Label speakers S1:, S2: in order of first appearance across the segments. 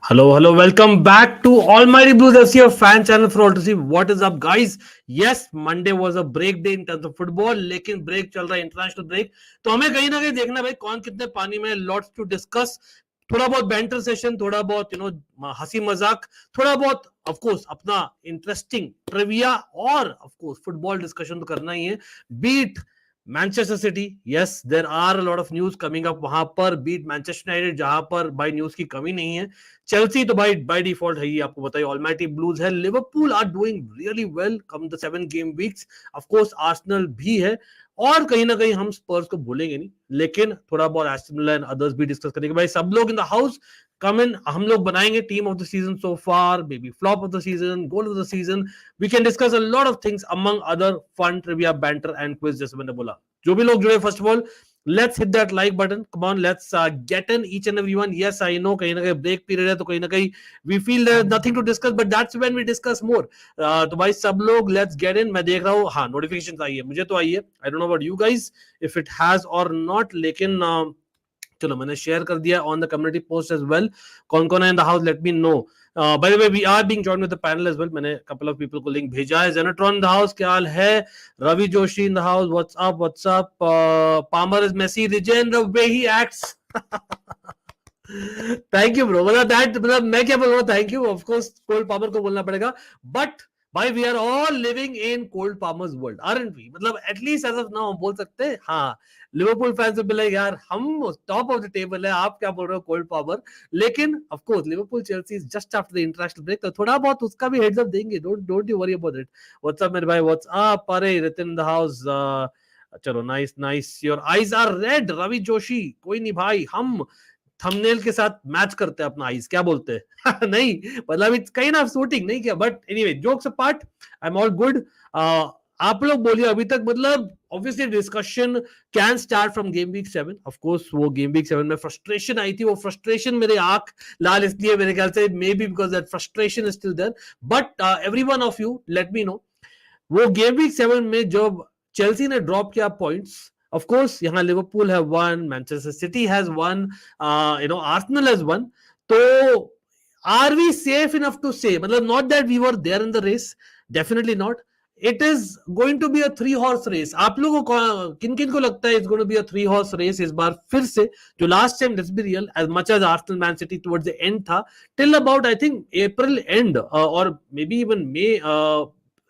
S1: Hello, welcome back to Almighty Blues FC, your fan channel for all to see what is up, guys. Yes, Monday was a break day in terms of football, लेकिन break चल रहा है international break, तो हमें कहीं ना कहीं देखना भाई कौन कितने पानी में, लॉट्स टू डिस्कस, थोड़ा बहुत बैंटर सेशन, थोड़ा बहुत हंसी मजाक, थोड़ा बहुत ऑफ कोर्स अपना इंटरेस्टिंग ट्रिविया और ऑफ कोर्स फुटबॉल डिस्कशन तो करना ही है. Beat Manchester City, yes there are a lot of news coming up वहां पर. बीट मैनचेस्टर यूनाइटेड जहां पर भाई न्यूज की कमी नहीं है. चेल्सी तो भाई बाय डिफॉल्ट है ही, आपको बताइए ऑलमाइटी ब्लूज है. Liverpool are doing really well come the 7 game weeks. Of course Arsenal भी है और कहीं ना कहीं हम स्पर्स को भूलेंगे नहीं, लेकिन थोड़ा बहुत एस्टन विला एंड अदर्स भी डिस्कस करेंगे. भाई सब लोग इन द हाउस कम इन, हम लोग बनाएंगे team of the season so far, baby flop of the season, goal of the season. We can discuss a lot of things among other fun trivia banter and quiz, जैसे मैंने बोला. जो भी लोग जुड़े, first of all let's hit that like button. Come on, let's get in each and every one. Yes, I know kahin na kahin break period hai, to kahin na kahin we feel there's nothing to discuss, but that's when we discuss more. तो भाई सब लोग let's get in. मैं देख रहा हूँ, हाँ notifications आई है, मुझे तो आई है. I don't know about you guys if it has or not, लेकिन चलो मैंने शेयर कर दिया on the community post as well. कौन कौन है in the house, let me know. By the way, we are being joined with the panel as well. मैंने couple of people को link भेजा है. Zenatron in the house, क्या हाल है? Ravi Joshi in the house, what's up? Palmer is messy, regen the way he acts. Thank you bro. मतलब मैं क्या बोल रहा हूँ, thank you. Of course Cole Palmer को बोलना पड़ेगा, बट भाई we are all living in Cole Palmer's world, aren't we? मतलब एटलीस्ट एज ऑफ नाउ हम बोल सकते हैं. हाँ, Liverpool fans will be like यार हम टॉप ऑफ द टेबल है, आप क्या बोल रहे हो कोल्ड पामर. लेकिन of course Liverpool Chelsea is just after the international break, तो थोड़ा बहुत उसका भी हेड्स अप देंगे. Don't you worry about it. What's up मेरे भाई, व्हाट्स अप? अरे रितिन इन द हाउस, चलो nice. Your eyes are red Ravi Joshi. कोई नहीं भाई, हम थंबनेल के साथ मैच करते हैं अपना आईज, क्या बोलते हैं? नहीं मतलब इट्स काइंड ऑफ शूटिंग, नहीं क्या, but anyway jokes apart, I am all good. आप लोग बोलिए अभी तक. मतलब obviously discussion can start from game week 7. Of course वो गेम वीक 7 में फ्रस्ट्रेशन आई थी, वो फ्रस्ट्रेशन मेरे आंख लाल इसलिए मेरे ख्याल से maybe because that frustration is still there. But every one of you let me know, वो गेम वीक 7 में जब चेल्सी ने ड्रॉप किया पॉइंट्स, of course यहाँ Liverpool have won, Manchester City has won, Arsenal has won. तो are we safe enough to say, मतलब not that we were there in the race, definitely not. It is going to be a 3-horse race. आप लोगों को किन किन को लगता है it's going to be a 3-horse race इस बार फिर से, जो last time, let's be real, as much as Arsenal Man City towards the end था, till about I think April end or maybe even May,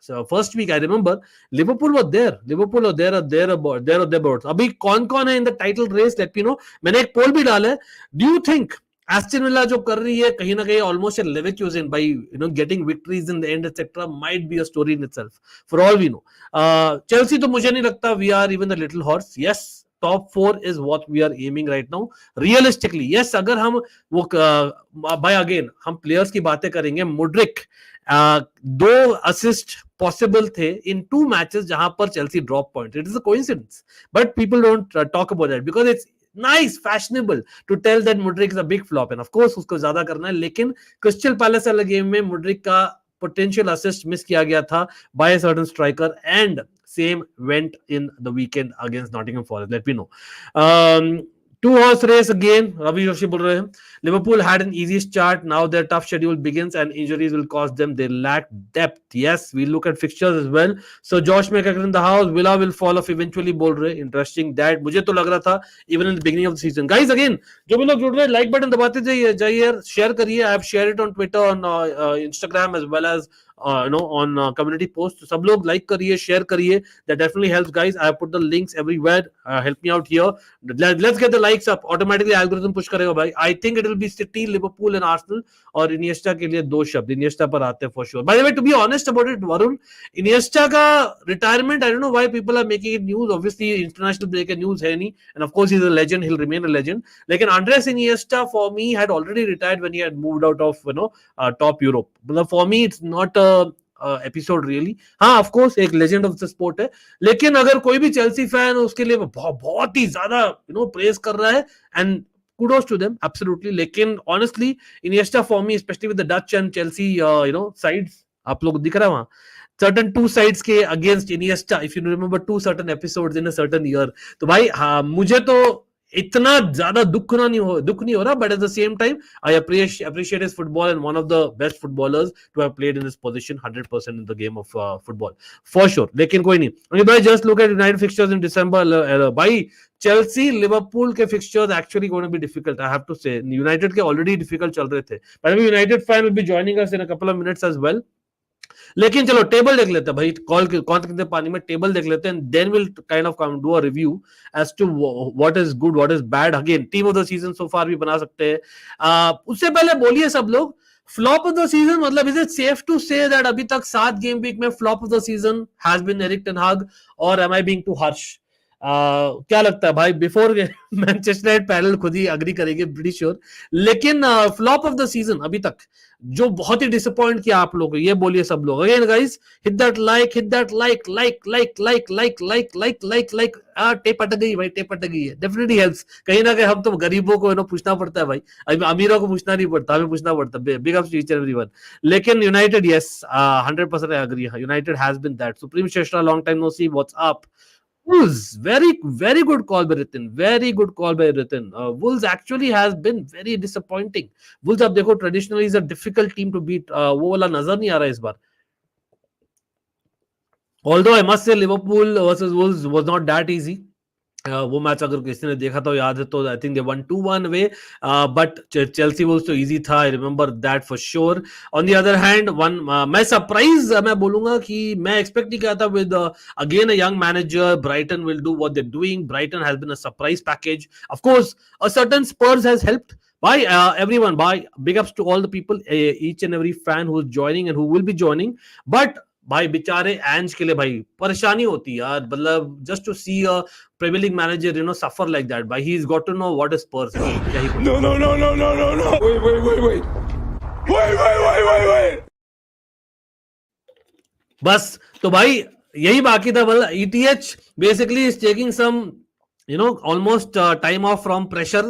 S1: so first week I remember Liverpool was there. Liverpool was there about. अभी कौन कौन है in the title race, let me know. मैंने एक पोल भी डाला है. Do you think Aston Villa जो कर रही है कहीं ना कहीं almost a Leverkusen by getting victories in the end etc might be a story in itself for all we know. Chelsea तो मुझे नहीं लगता we are even the little horse. Yes, top 4 is what we are aiming right now. Realistically, yes, अगर हम वो by again हम players की बातें करेंगे, मुड्रिक 2 असिस्ट पॉसिबल थे इन 2 मैचेस जहां पर Chelsea drop point. It is a coincidence, but people don't talk about that because it's nice, fashionable to tell that Mudryk is a big flop. And of course उसको ज्यादा करना है, लेकिन Crystal Palace वाले game में Mudryk का potential assist miss किया गया था by a certain striker, and same went in the weekend against Nottingham Forest. Let me know. 2-horse race again. Ravi Joshi बोल रहे हैं Liverpool had an easy start. Now their tough schedule begins and injuries will cost them. They lack depth. Yes, we look at fixtures as well. So Josh Maker in the house. Villa will fall off eventually बोल रहे. Interesting. That मुझे तो लग रहा था even in the beginning of the season. Guys, again जो भी लोग जुड़ रहे हैं like button दबाते जाइए, share करिए. I have shared it on Twitter, on Instagram as well as on community post. सब लोग like करिए, share करिए. That definitely helps, guys. I have put the links everywhere. Help me out here. Let's get the likes up. Automatically algorithm push करेगा भाई. I think it will be City, Liverpool and Arsenal. और Iniesta के लिए 2 शब्द. Iniesta पर आते हैं for sure. By the way, to be honest about it, Varun, Iniesta का retirement, I don't know why people are making it news. Obviously, international break news है नहीं. And of course, he's a legend. He'll remain a legend. लेकिन Andres Iniesta for me had already retired when he had moved out of top Europe. But for me, it's not a episode really. हाँ of course एक legend of the sport है, लेकिन अगर कोई भी Chelsea fan उसके लिए बहुत ही ज्यादा प्रेज कर रहा है, and kudos to them absolutely. लेकिन honestly Iniesta for me, especially with the Dutch and Chelsea sides, आप लोग दिख रहा है वहां certain 2 sides के against Iniesta, if you remember 2 certain episodes in a certain year. तो भाई हाँ मुझे तो इतना ज्यादा दुख नहीं हो रहा, but at the same time I appreciate his football and one of the best footballers to have played in this position 100% in the game of football for sure. लेकिन कोई नहीं, अनिल भाई, just look at United fixtures in December. भाई Chelsea Liverpool के fixtures actually going to be difficult, I have to say. United के already difficult चल रहे थे, but United fan will be joining us in a couple of minutes as well. लेकिन चलो table देख लेते हैं भाई, कॉल कौन कितने पानी में, टेबल देख लेते हैं, then will kind of come do a review as to what is good what is bad. Again team of the season so far भी बना सकते हैं. उससे पहले बोलिए सब लोग, फ्लॉप ऑफ द सीजन, मतलब is it safe to say that अभी तक 7 गेम वीक में flop of the season has been Erik ten Hag, और am I being too harsh? क्या लगता है भाई, बिफोर मैनचेस्टर यूनाइटेड पैनल खुद ही अग्री करेंगे, प्रीटी श्योर. लेकिन फ्लॉप ऑफ द सीजन अभी तक जो बहुत ही डिसअपॉइंट किया आप लोग, ये बोलिए सब लोग. Again guys, hit that like, hit that like like like like like like like like like. Tape अटक गई भाई, टेप अटक गई है. Definitely helps. कहीं ना कहीं हम तो गरीबों को पूछना पड़ता है भाई, अमीरों को पूछना नहीं पड़ता, हमें पूछना पड़ता है. Big ups to each and everyone. लेकिन United, yes, 100% I agree, United has been that supreme श्रेष्ठा. Long time no see, what's up? Wolves, very good call by Ritin. Very good call by Ritin. Wolves actually has been very disappointing. Wolves, आप देखो, traditionally is a difficult team to beat. वो वाला नजर नहीं आ रहा इस बार. Although I must say Liverpool versus Wolves was not that easy. वो match अगर किसी ने देखा तो याद है, तो I think they won 2-1 way, but Chelsea was तो इजी था, I remember that for sure. On the other hand one, मैं सरप्राइज मैं बोलूंगा कि मैं एक्सपेक्ट नहीं किया था with again a young manager, Brighton will do what they are doing. Brighton has been a surprise package. Of course a certain Spurs has helped. By everyone, by big ups to all the people, each and every fan who's joining and who will be joining. But भाई बेचारे एंज के लिए भाई परेशानी होती है यार, मतलब just to see a Premier League manager suffer like that. भाई he is got to know what is Spurs. क्या ही no no no no no no no wait. बस तो भाई यही बाकी था. मतलब ETH basically is taking some almost time off from pressure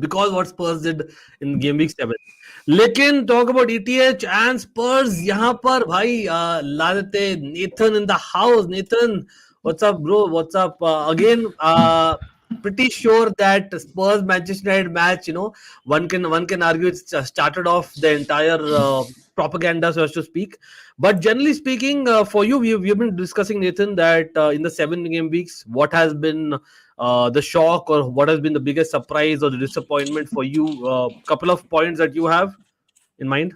S1: because what Spurs did in game week 7. लेकिन talk about ETH and Spurs, यहाँ पर भाई ला देते Nathan in the house. Nathan, what's up bro, what's up? Again, pretty sure that Spurs Manchester United match, one can argue it's started off the entire propaganda, so as to speak. But generally speaking, for you, we've been discussing, Nathan, that in the 7 game weeks, what has been the shock, or what has been the biggest surprise or the disappointment for you? Couple of points that you have in mind.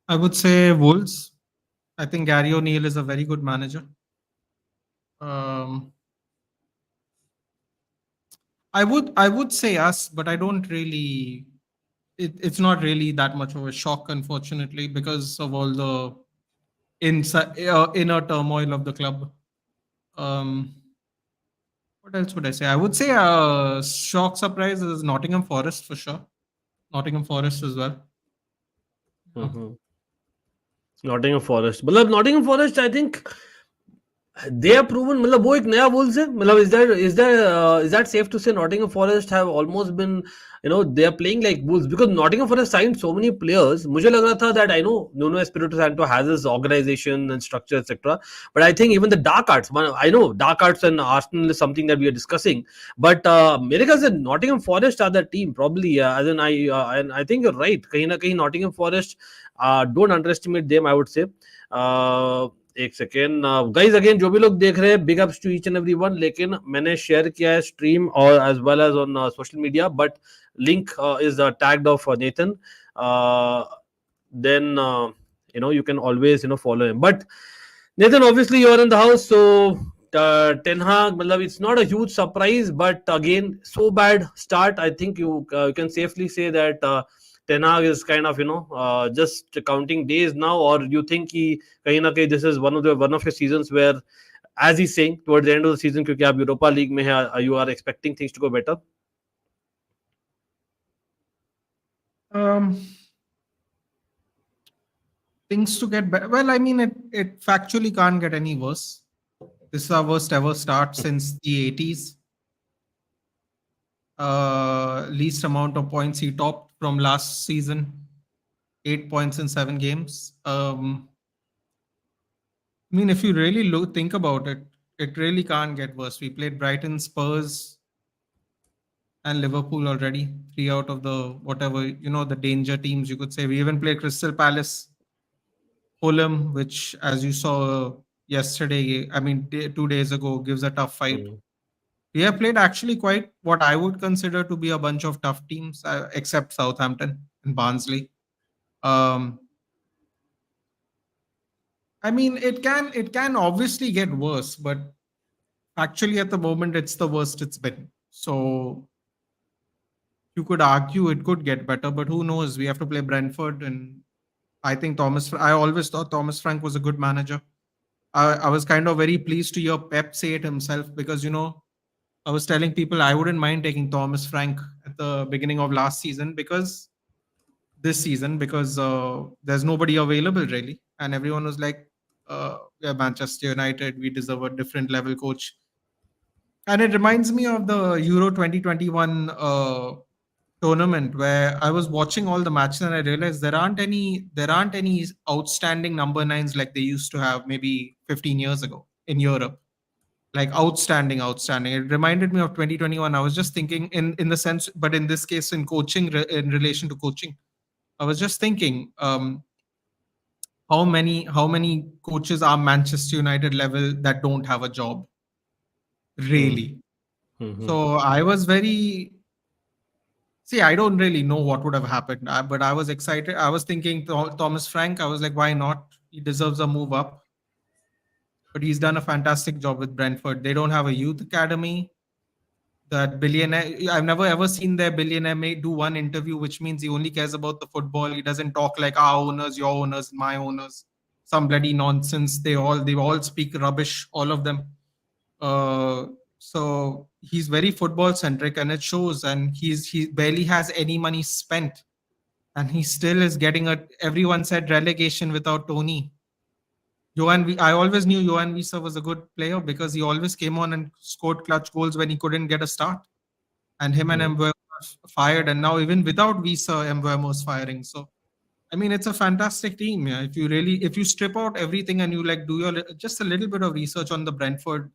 S2: I would say Wolves. I think Gary O'Neill is a very good manager. I would say us, but I don't really. It's not really that much of a shock, unfortunately, because of all the inner turmoil of the club. What else would I say? I would say shock surprise is Nottingham Forest for sure. Nottingham Forest as well.
S1: Nottingham Forest. मतलब Nottingham Forest, I think they have proven, मतलब वो एक नया Wolves है. मतलब is that safe to say Nottingham Forest have almost been, they are playing like Wolves, because Nottingham Forest signed so many players. मुझे लग रहा था that I know Nuno Espirito Santo has his organization and structure, etc. But I think even the dark arts, I know dark arts and Arsenal is something that we are discussing. But मेरे ख्याल से Nottingham Forest are the team probably. As in I think you're right. कहीं ना कहीं Nottingham Forest, don't underestimate them, I would say. एक second guys, again जो भी लोग देख रहे हैं, big ups to each and everyone. लेकिन मैंने शेयर किया है स्ट्रीम और as well as on social media, but link is tagged of Nathan. Then you can always follow him. But Nathan, obviously you are in the house, so Ten Hag, it's not a huge surprise, but again, so bad start. I think you can safely say that Ten Hag is kind of just counting days now, or you think kahin na kahin this is one of your seasons where, as he's saying, towards the end of the season, क्योंकि आप Europa League में है, you are expecting things to go better?
S2: Things to get better. Well, I mean, it factually can't get any worse. This is our worst ever start since the 80s. Least amount of points he topped from last season, 8 points in 7 games. I mean, if you really think about it, It really can't get worse. We played Brighton, Spurs, and Liverpool already. 3 out of the whatever, the danger teams, you could say. We even played Crystal Palace, Fulham, which, as you saw yesterday, I mean, 2 days ago, gives a tough fight.
S1: Hmm.
S2: We have played actually quite what I would consider to be a bunch of tough teams, except Southampton and Barnsley. Um, I mean, it can obviously get worse, but actually at the moment it's the worst it's been. So you could argue it could get better, but who knows? We have to play Brentford, and I think I always thought Thomas Frank was a good manager. I was kind of very pleased to hear Pep say it himself because I was telling people I wouldn't mind taking Thomas Frank at the beginning of last season because this season because there's nobody available really, and everyone was like, "Yeah, Manchester United, we deserve a different level coach." And it reminds me of the Euro 2021 tournament where I was watching all the matches and I realized there aren't any outstanding number nines like they used to have maybe 15 years ago in Europe. Like outstanding. It reminded me of 2021. I was just thinking in the sense, but in this case, in coaching, in relation to coaching, I was just thinking, how many coaches are Manchester United level that don't have a job
S1: Hmm.
S2: really?
S1: Hmm.
S2: So I was very see. I don't really know what would have happened, but I was excited. I was thinking Thomas Frank. I was like, why not? He deserves a move up, but he's done a fantastic job with Brentford. They don't have a youth academy. That billionaire, I've never ever seen their billionaire may do one interview, which means he only cares about the football. He doesn't talk like our owners, your owners, my owners, some bloody nonsense. They all speak rubbish, all of them. uh so he's very football centric and it shows, and he barely has any money spent, and he still is getting a everyone said relegation without Tony. I always knew Johan Visa was a good player because he always came on and scored clutch goals when he couldn't get a start, and him and
S1: Hmm.
S2: Mbeumo are fired, and now even without Visa, Mbeumo is firing. So I mean, it's a fantastic team. Yeah, if you strip out everything and you like do just a little bit of research on the Brentford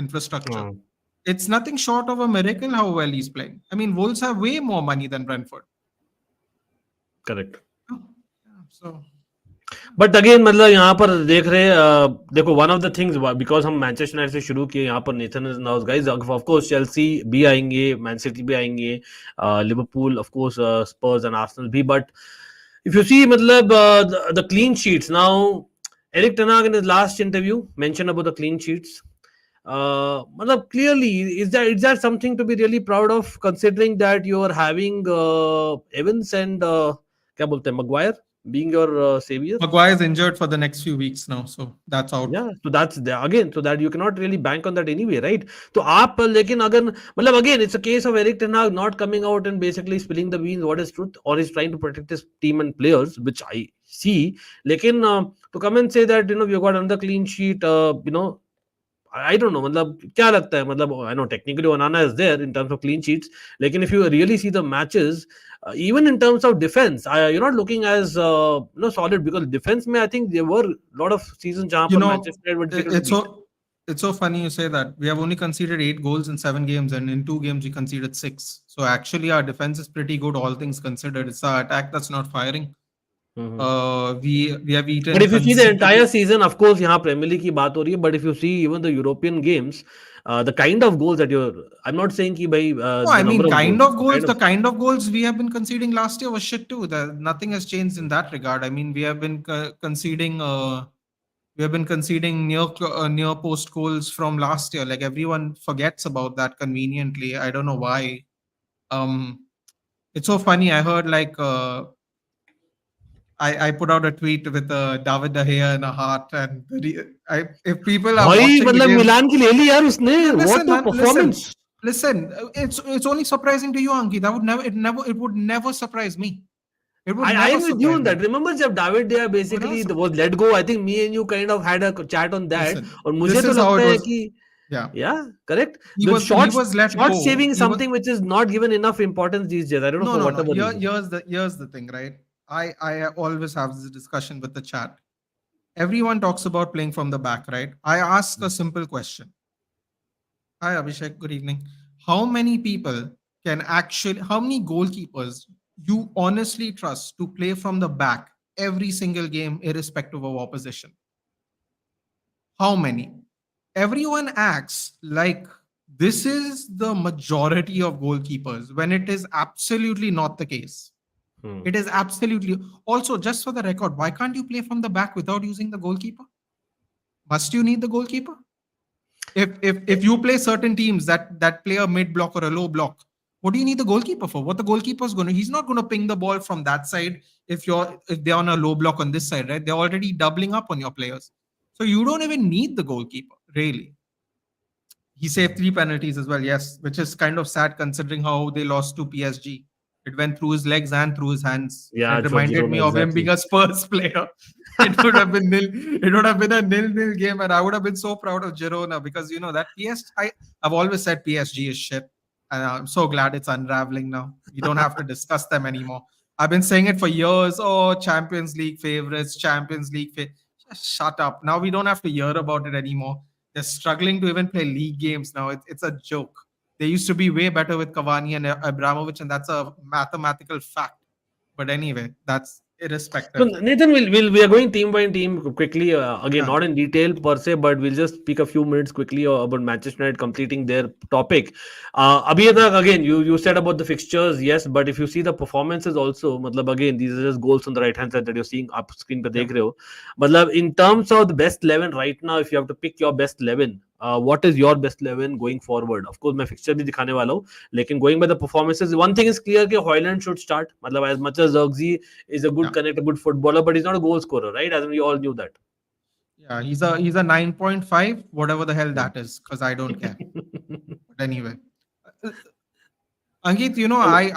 S2: infrastructure,
S1: Hmm.
S2: it's nothing short of a miracle how well he's playing. I mean, Wolves have way more money than Brentford.
S1: Correct.
S2: Oh, yeah, so
S1: but again मतलब यहाँ पर देख रहे देखो one of the things because हम Manchester United से शुरू किए यहाँ पर Nathan knows guys of course Chelsea भी आएंगे मैन सिटी भी आएंगे Liverpool of course Spurs and Arsenal भी बट इफ यू सी मतलब the clean sheets now Erik ten Hag in his last interview mention about the clean sheets मतलब clearly is that something to be really proud of considering that you are having Evans and क्या बोलते हैं Maguire being your savior.
S2: Maguire is injured for the next few weeks now, so that's out.
S1: Yeah, so that's the, again, so that you cannot really bank on that anyway, right? तो आप लेकिन अगर मतलब again it's a case of Eric Ten Hag not coming out and basically spilling the beans what is truth or he's trying to protect his team and players, which I see. लेकिन to come and say that you got another clean sheet, I don't know मतलब क्या लगता है मतलब I know technically Onana is there in terms of clean sheets लेकिन if you really see the matches even in terms of defense you're not looking as solid because defense में I think there were a lot of seasons जहाँ
S2: You
S1: पर
S2: know,
S1: Manchester United were difficult to
S2: it's
S1: beat.
S2: so funny you say that. We have only conceded 8 goals in 7 games, and in 2 games we conceded 6. So actually, our defense is pretty good, all things considered. It's our attack that's not firing.
S1: Mhm.
S2: We have
S1: But
S2: eaten
S1: if you see the entire
S2: considerable.
S1: season, of course, यहाँ Premier League की बात हो रही है. But if you see even the European games, the kind of goals that I'm not saying कि भाई
S2: No, I
S1: the number
S2: mean,
S1: of goals, the kind
S2: the
S1: of
S2: kind of goals we have been conceding last year was shit too. Nothing has changed in that regard. I mean, we have been conceding. We have been conceding near post goals from last year. Like everyone forgets about that conveniently. I don't know why. Um, it's so funny. I heard like I put out a tweet with David De Gea and a heart, and if people are
S1: भाई
S2: watching the
S1: मतलब
S2: game,
S1: मिलान की ले ली यार उसने.
S2: listen,
S1: What a
S2: man,
S1: performance!
S2: listen. It's only surprising to you, Anki. It would never surprise me. It would
S1: I
S2: never
S1: am with you
S2: surprise
S1: on that.
S2: me.
S1: Remember जब David De Gea
S2: It would never
S1: basically
S2: surprise.
S1: was let go. I think me and you kind of had a chat on that.
S2: Listen,
S1: और मुझे
S2: this
S1: तो
S2: is how
S1: लगता
S2: it
S1: है
S2: was.
S1: कि
S2: Yeah,
S1: yeah, correct.
S2: he
S1: The
S2: was let
S1: short
S2: go.
S1: saving
S2: He was
S1: something which is not given enough importance these days. I don't know
S2: no,
S1: for
S2: no, no.
S1: whatever reason.
S2: Here's the thing, right? I always have this discussion with the chat. Everyone talks about playing from the back, right? I ask a simple question. Hi, Abhishek. Good evening. How many people how many goalkeepers you honestly trust to play from the back every single game, irrespective of opposition? How many? Everyone acts like this is the majority of goalkeepers when it is absolutely not the case.
S1: Hmm.
S2: It is absolutely also, just for the record, why can't you play from the back without using the goalkeeper? Must you need the goalkeeper? If you play certain teams that play a mid block or a low block, what do you need the goalkeeper for? What the goalkeeper's going to he's not going to ping the ball from that side if they're on a low block on this side, right? They're already doubling up on your players. So you don't even need the goalkeeper, really. He saved 3 penalties as well, yes, which is kind of sad considering how they lost to PSG. It went through his legs and through his hands.
S1: Yeah,
S2: It
S1: it was
S2: reminded me
S1: Girona,
S2: of him being
S1: exactly.
S2: a Spurs player. It would have been nil. It would have been a nil-nil game, and I would have been so proud of Girona because you know that I've always said PSG is shit, and I'm so glad it's unraveling now. We don't have to discuss them anymore. I've been saying it for years. Oh, Champions League favorites, Champions League. Just shut up. Now we don't have to hear about it anymore. They're struggling to even play league games now. It's a joke. They used to be way better with Cavani and Abramovich, and that's a mathematical fact. But anyway, that's
S1: So
S2: irrespective.
S1: Nathan, we are going team by team quickly. Again,
S2: Yeah,
S1: not in detail per se, but we'll just speak a few minutes quickly about Manchester United completing their topic. Abhi, again, you said about the fixtures, yes, but if you see the performances also, matlab, again, these are just goals on the right hand side that you're seeing up screen pe
S2: yeah.
S1: dekh rahe ho. Matlab, in terms of the best 11 right now, if you have to pick your best 11, what is your best 11 going forward? Of course, मैं fixture भी दिखाने वाला हूँ, लेकिन going by the performances, one thing is clear कि Hoyland should start. मतलब as much as Zirkzee is a good
S2: Yeah.
S1: connector, good footballer, but he's not a goal scorer, right? As in we all knew that.
S2: Yeah, he's a 9.5, whatever the hell
S1: Hmm.
S2: that is, because I don't care. But anyway. Ankit,
S1: Okay.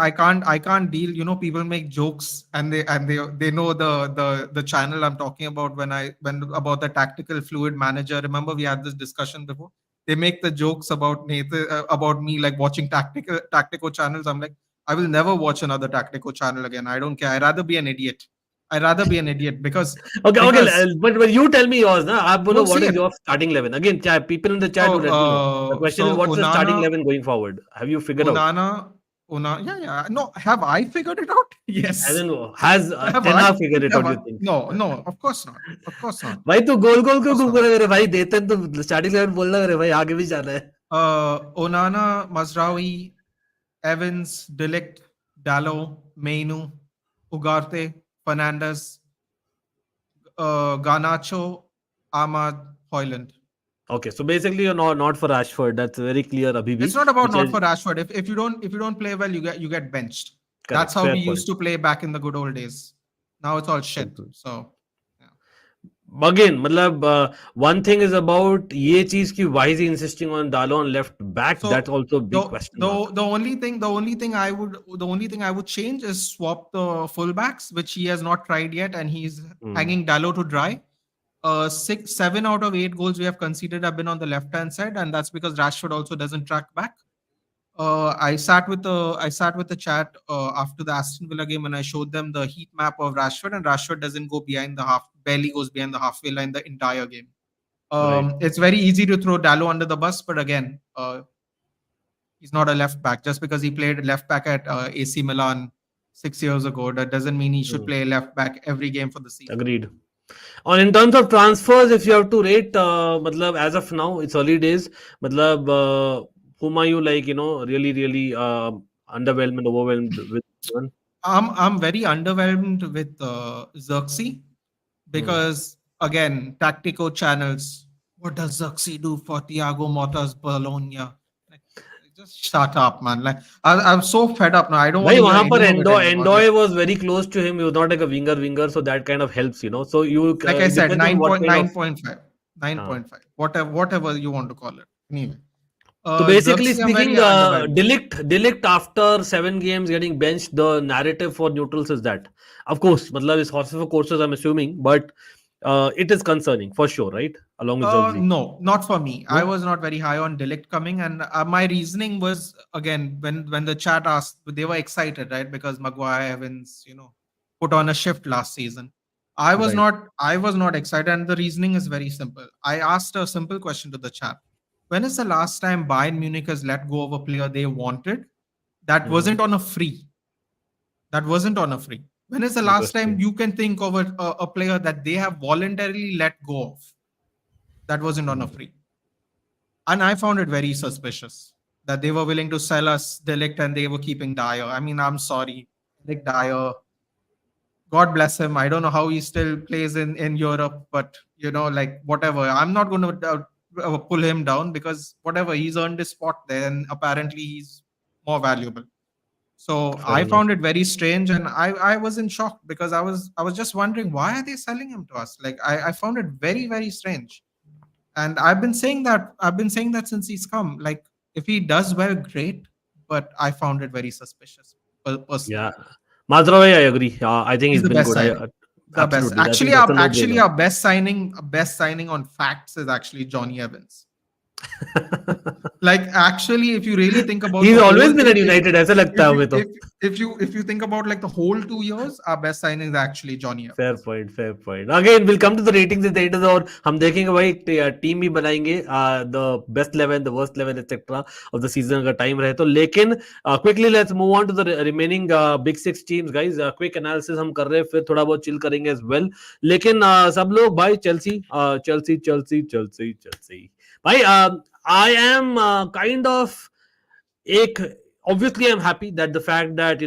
S2: I can't deal. People make jokes and they know the channel I'm talking about when about the tactical fluid manager. Remember we had this discussion before. They make the jokes about Nathan, about me like watching tactical channels. I'm like, I will never watch another tactical channel again. I don't care. I'd rather be an idiot. I'd rather be an idiot
S1: Okay,
S2: because
S1: but you tell me yours, na? आप बोलो
S2: no,
S1: what
S2: see
S1: is
S2: it.
S1: your starting 11? Again, people in the chat
S2: So
S1: would let me know. The question is,
S2: so
S1: what's the starting 11 going forward? Have you figured out?
S2: Onana, yeah, yeah. No, have I figured it out?
S1: As
S2: Yes.
S1: in, has
S2: Have
S1: Ten
S2: I?
S1: Hag figured it
S2: Have
S1: out?
S2: I?
S1: You think?
S2: No, no, of course not. Of course not.
S1: भाई तू गोल गोल
S2: Of
S1: क्यों
S2: course
S1: घूम
S2: not.
S1: रहा है मेरे भाई? देते तो स्टार्टिंग 11 बोलना मेरे भाई, आगे भी जाना है.
S2: Onana, Mazraoui, Evans, Delict, Dallo, Mainu, Ugarte, Fernandez, Garnacho, Ahmad, Hoyland.
S1: Okay, so basically you're not for Rashford. That's very clear,
S2: It's
S1: Abhibi.
S2: not about
S1: Which
S2: not
S1: is
S2: for Rashford. If you don't play well, you get benched. That's
S1: correct.
S2: how
S1: Fair
S2: we
S1: point.
S2: used to play back in the good old days. Now it's all shit.
S1: True.
S2: So yeah.
S1: Again, मतलब one thing is about ये चीज की why is he insisting on Dalo on left back? That's
S2: So
S1: also a big
S2: the
S1: question mark.
S2: the only thing I would change is swap the fullbacks, which he has not tried yet, and he's
S1: Hmm.
S2: hanging Dallo to dry. 7 out of 8 goals we have conceded have been on the left hand side, and that's because Rashford also doesn't track back. I sat with the chat after the Aston Villa game, and I showed them the heat map of Rashford, and Rashford doesn't go behind the half, barely goes behind the halfway line the entire game.
S1: Right.
S2: It's very easy to throw Dallo under the bus, but again, he's not a left back. Just because he played left back at AC Milan 6 years ago, that doesn't mean he should
S1: Hmm.
S2: play left back every game for the season.
S1: Agreed. On in terms of transfers, if you have to rate, मतलब as of now, it's early days. मतलब whom are you like? Really, really underwhelmed and overwhelmed with one?
S2: I'm very underwhelmed with Xerxes
S1: Hmm.
S2: because again, tactical channels. What does Xerxes do for Thiago Motta's Bologna? Like, just shut up, man. Like I'm so fed up now. I don't want
S1: भाई
S2: to hear
S1: वहां पर
S2: any of it anymore.
S1: Endoy was very close to him. He was not like a winger, so that kind of helps. So you
S2: Like I
S1: it
S2: said,
S1: depends on what kind of.
S2: 9.5,
S1: Uh,
S2: 9.5, whatever you want to call it. Anyway,
S1: So basically
S2: Xerxes, I'm very
S1: speaking,
S2: underwhelmed.
S1: Delict after 7 games getting benched, the narrative for neutrals is that, of course, matlab is horses for courses, I'm assuming, but it is concerning for sure, right? Along with Zirkzee.
S2: No, not for me. I
S1: No?
S2: was not very high on Delict coming, and my reasoning was again when the chat asked, they were excited, right? Because Maguire Evans, put on a shift last season. I was
S1: Right.
S2: not. I was not excited, and the reasoning is very simple. I asked a simple question to the chat. when is the last time Bayern Munich has let go of a player they wanted that wasn't on a free? That wasn't on a free. When is the last time
S1: Interesting.
S2: you can think of a player that they have voluntarily let go of that wasn't on a free? And I found it very suspicious that they were willing to sell us Delict and they were keeping Dyer. I mean, I'm sorry. Nick Dyer, God bless him. I don't know how he still plays in Europe, but like whatever. I'm not going to pull him down because whatever, he's earned his spot there and apparently he's more valuable. So
S1: Fair
S2: I
S1: enough.
S2: found it very strange, and I was in shock because I was just wondering, why are they selling him to us? Like I found it very, very strange. And I've been saying that since he's come. Like if he does well, great, but I found it very suspicious
S1: Yeah.
S2: personally.
S1: Mazraoui, I agree. I think
S2: He's
S1: he's
S2: the
S1: been
S2: best
S1: good.
S2: signing. The best.
S1: Absolutely. I think
S2: Actually,
S1: that's a
S2: actually,
S1: no-brainer.
S2: our best signing on facts is actually Johnny Evans. Like actually, if you really think about
S1: He's
S2: the
S1: always
S2: whole,
S1: been at United. ऐसा लगता है हमें तो.
S2: if you think about like the whole 2 years, our best signing is actually Johnny
S1: fair
S2: Evans.
S1: Point, fair point. Again will come to the ratings at the end, और हम देखेंगे भाई team भी बनाएंगे, the best 11, the worst 11 etcetera of the season अगर time रहे तो. लेकिन quickly let's move on to the remaining big six teams guys. Quick analysis हम कर रहे हैं, फिर थोड़ा बहुत चिल करेंगे एज वेल. लेकिन सब लोग भाई Chelsea Chelsea Chelsea Chelsea Chelsea भाई. आई एम काइंड ऑफ एक, obviously I'm happy that the fact that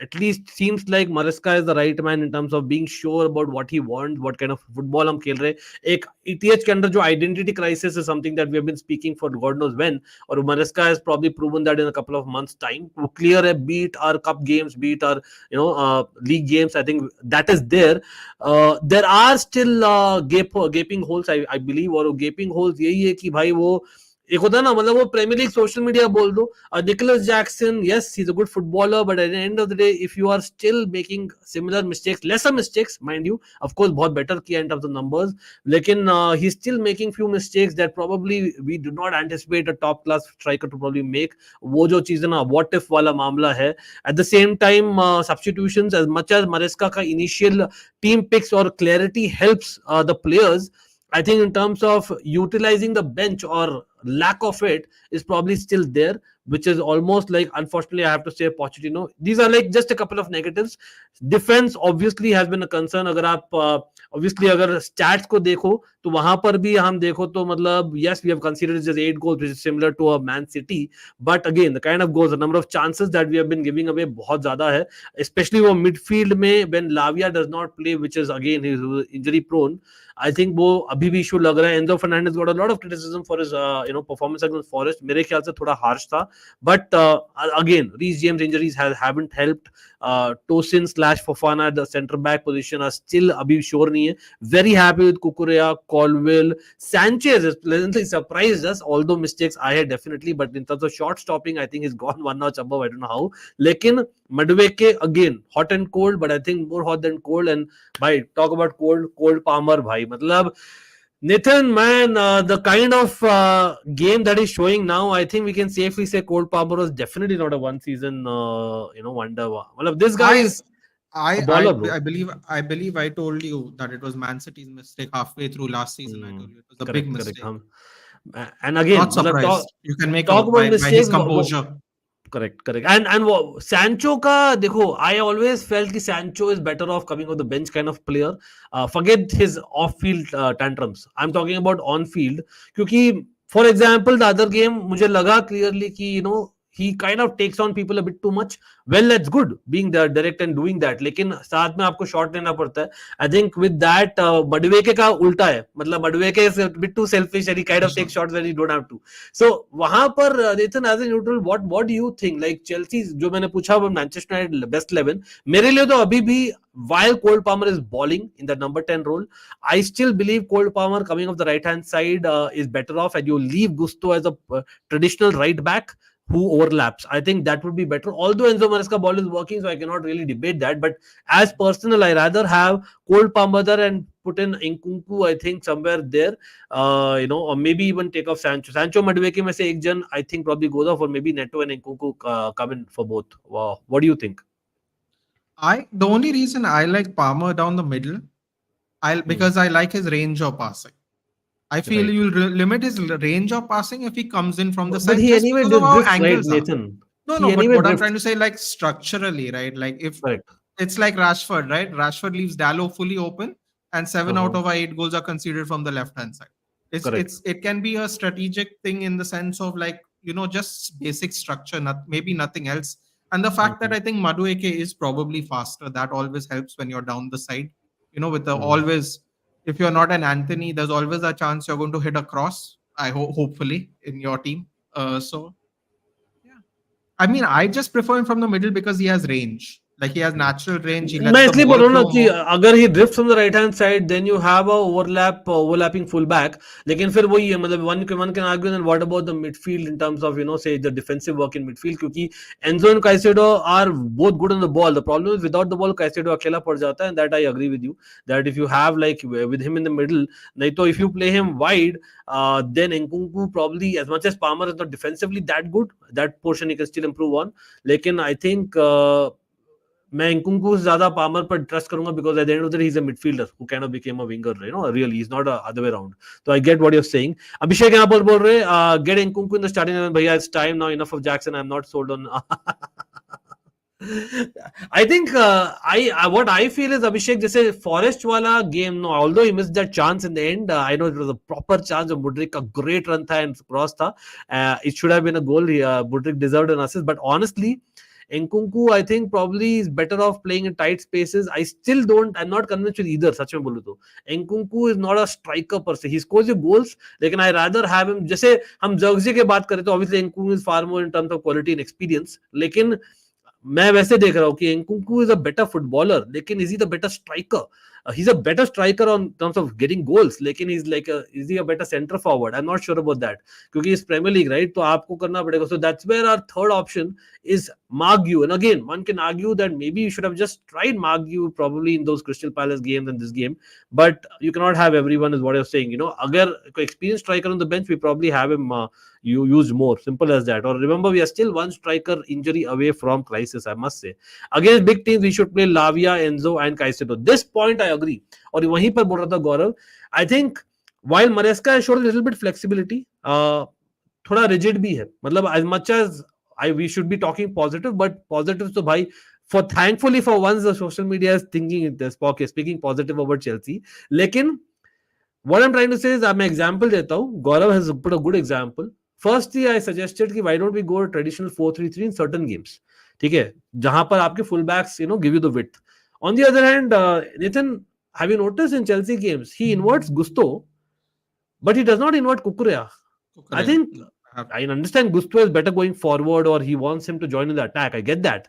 S1: at least seems like Maresca is the right man in terms of being sure about what he wants, what kind of football हम खेल रहे हैं. एक ETH के अंदर जो identity crisis is something that we have been speaking for God knows when, और Maresca has probably proven that in a couple of months time वो clear है, beat our cup games, beat our league games. I think that is there. There are still gaping holes, I believe, और वो gaping holes यही है कि भाई वो एक होता है ना, मतलब वो प्रीमियर लीग सोशल मीडिया बोल दो. Nicholas Jackson, yes, he's a good footballer, but at the end of the day, if you are still making similar mistakes, lesser mistakes, mind you, of course, बहुत better किया in terms of numbers, लेकिन he's still making few mistakes that probably we do not anticipate a top class striker to probably make. वो जो चीज़ है ना, what if वाला मामला है. At the same time, substitutions, as much as Maresca का initial team picks or clarity helps the players, I think in terms of utilizing the bench or lack of it is probably still there, which is almost like, unfortunately, I have to say Pochettino. These are like just a couple of negatives. Defense obviously has been a concern. अगर आप obviously अगर stats को देखो तो वहां पर भी हम देखो तो मतलब yes, we have considered just 8 goals, which is similar to a Man City, but again the kind of goals, the number of chances that we have been giving away बहुत ज्यादा है, especially वो midfield में when Lavia does not play, which is again he's injury prone. I think वो अभी भी issue लग रहा है. Enzo Fernandez got a lot of criticism for his performance against Forest. मेरे ख्याल से थोड़ा harsh था, but again Reece James injuries haven't helped. Tosin / Fofana, the centre back position, are still अभी sure नहीं है. Very happy with Kukurea, Colwill, Sanchez has pleasantly surprised us, although mistakes I had definitely, but in terms of shot stopping, I think he's gone one notch above. I don't know how. लेकिन Madueke again hot and cold, but I think more hot than cold. And भाई talk about cold Palmer भाई, मतलब Nathan, man, the kind of game that is showing now, I think we can safely say Cole Palmer was definitely not a one season wonder. Well, this guy
S2: I
S1: is a baller, bro.
S2: I believe I told you that it was Man City's mistake halfway through last season. I told you it was a big
S1: Correct.
S2: mistake.
S1: And again,
S2: Not
S1: मतलब
S2: surprised. You can make
S1: talk
S2: out
S1: about
S2: by his
S1: mistakes.
S2: composure.
S1: Correct. And वो Sancho का देखो, I always felt कि Sancho is better off coming off the bench kind of player. Forget his off-field tantrums. I'm talking about on-field. क्योंकि for example, the other game मुझे लगा clearly कि he kind of takes on people a bit too much. Well, that's good being there direct and doing that. लेकिन साथ में आपको shot लेना पड़ता है. I think with that, Madueke का उल्टा है. मतलब Madueke is a bit too selfish and he kind of takes shots when he don't have to. So वहां पर Nathan, as a neutral, what do you think? Like Chelsea, जो मैंने पूछा Manchester United best 11, मेरे लिए तो अभी भी, while Cole Palmer is balling in the number 10 role, I still believe Cole Palmer coming off the right hand side is better off, and you leave Gusto as a traditional right back who overlaps. I think that would be better. Although Enzo Maresca ball is working, so I cannot really debate that. But as personal, I rather have Cole Palmer there and put in Nkunku, I think somewhere there, or maybe even take off Sancho. Sancho Madueke में से एक जन, I think probably goes off, or maybe Neto and Nkunku come in for both. Wow. What do you think?
S2: The only reason I like Palmer down the middle, because I like his range of passing. I feel
S1: Right.
S2: you'll limit his range of passing if he comes in from the
S1: But
S2: side
S1: he
S2: just
S1: anyway
S2: because of how
S1: drifts, right,
S2: angles are.
S1: Nathan?
S2: No,
S1: He
S2: no, but
S1: anyway
S2: what I'm trying
S1: drifts.
S2: to say, like structurally, right? Like if
S1: Correct.
S2: it's like Rashford, right? Rashford leaves Dallo fully open, and 7 out of 8 goals are conceded from the left hand side.
S1: Correct.
S2: It can be a strategic thing in the sense of like just basic structure, maybe nothing else. And the fact that
S1: Mhm.
S2: I think Madueke is probably faster, that always helps when you're down the side. With the
S1: Mhm.
S2: always, if you're not an Anthony, there's always a chance you're going to hit a cross. Hopefully in your team. So yeah. I mean, I just prefer him from the middle because he has range. Like he has natural range. He lets
S1: मैं
S2: the
S1: इसलिए बोल
S2: ball
S1: रहा हूँ ना
S2: flow
S1: कि
S2: more.
S1: अगर he drift from the right hand side then you have a overlapping full back. लेकिन फिर वही है, मतलब one can argue then what about the midfield in terms of say the defensive work in midfield, क्योंकि Enzo and Caicedo are both good on the ball. The problem is without the ball Caicedo अकेला पड़ जाता है, and that I agree with you that if you have like with him in the middle, नहीं तो if you play him wide then Nkunku probably, as much as Palmer is not defensively that good, that portion he can still improve on. लेकिन I think मैं इंकुंकू से ज्यादा Palmer पर trust करूंगा because at the end of the day he's a midfielder who kind of became a winger, really he's not a other way around. So I get what you're saying. अभिषेक यहाँ पर बोल रहे get इंकुंकू in the starting 11 भैया, it's time now, enough of Jackson, I'm not sold on. I think I what I feel is Abhishek, जैसे Forest वाला game, no, although he missed that chance in the end, I know it was a proper chance of Mudrik, a great run था and cross था, it should have been a goal. Mudrik deserved an assist, but honestly Nkunku, I think probably is better off playing in tight spaces. I'm not convinced with either, सच में बोलूं तो. Nkunku is not a striker per se. He scores you goals, लेकिन I rather have him, जैसे हम जर्गजी की बात करें तो obviously Nkunku is far more in terms of quality and experience, लेकिन मैं वैसे देख रहा हूँ कि Nkunku is a better footballer, लेकिन is he the better striker? He's a better striker on terms of getting goals, लेकिन is he a better centre forward? I'm not sure about that, क्योंकि इस Premier League, right, तो आपको करना पड़ेगा. So that's where our third option is Margu. And again, one can argue that maybe you should have just tried Margu probably in those Crystal Palace games and this game, but you cannot have everyone, is what you're saying. अगर कोई experienced striker on the bench, we probably have him you used more. Simple as that. Or remember, we are still one striker injury away from crisis, I must say. Against big teams, we should play Lavia, Enzo, and Caicedo. This point, I agree. और वहीं पर बोल रहा था गौरव, I think while Maresca has showed a little bit flexibility, थोड़ा rigid भी है. मतलब as much as we should be talking positive, but positives तो भाई, thankfully for once the social media is speaking positive about Chelsea. लेकिन what I'm trying to say is, मैं example देता हूँ. Gaurav has put a good example. Firstly, I suggested कि why don't we go traditional 4-3-3 in certain games, ठीक है, जहां पर आपके full backs give you the width. On the other hand, Nathan, have you noticed in Chelsea games he inverts Gusto, but he does not invert Kukurea. I think I understand Gusto is better going forward, or he wants him to join in the attack. I get that.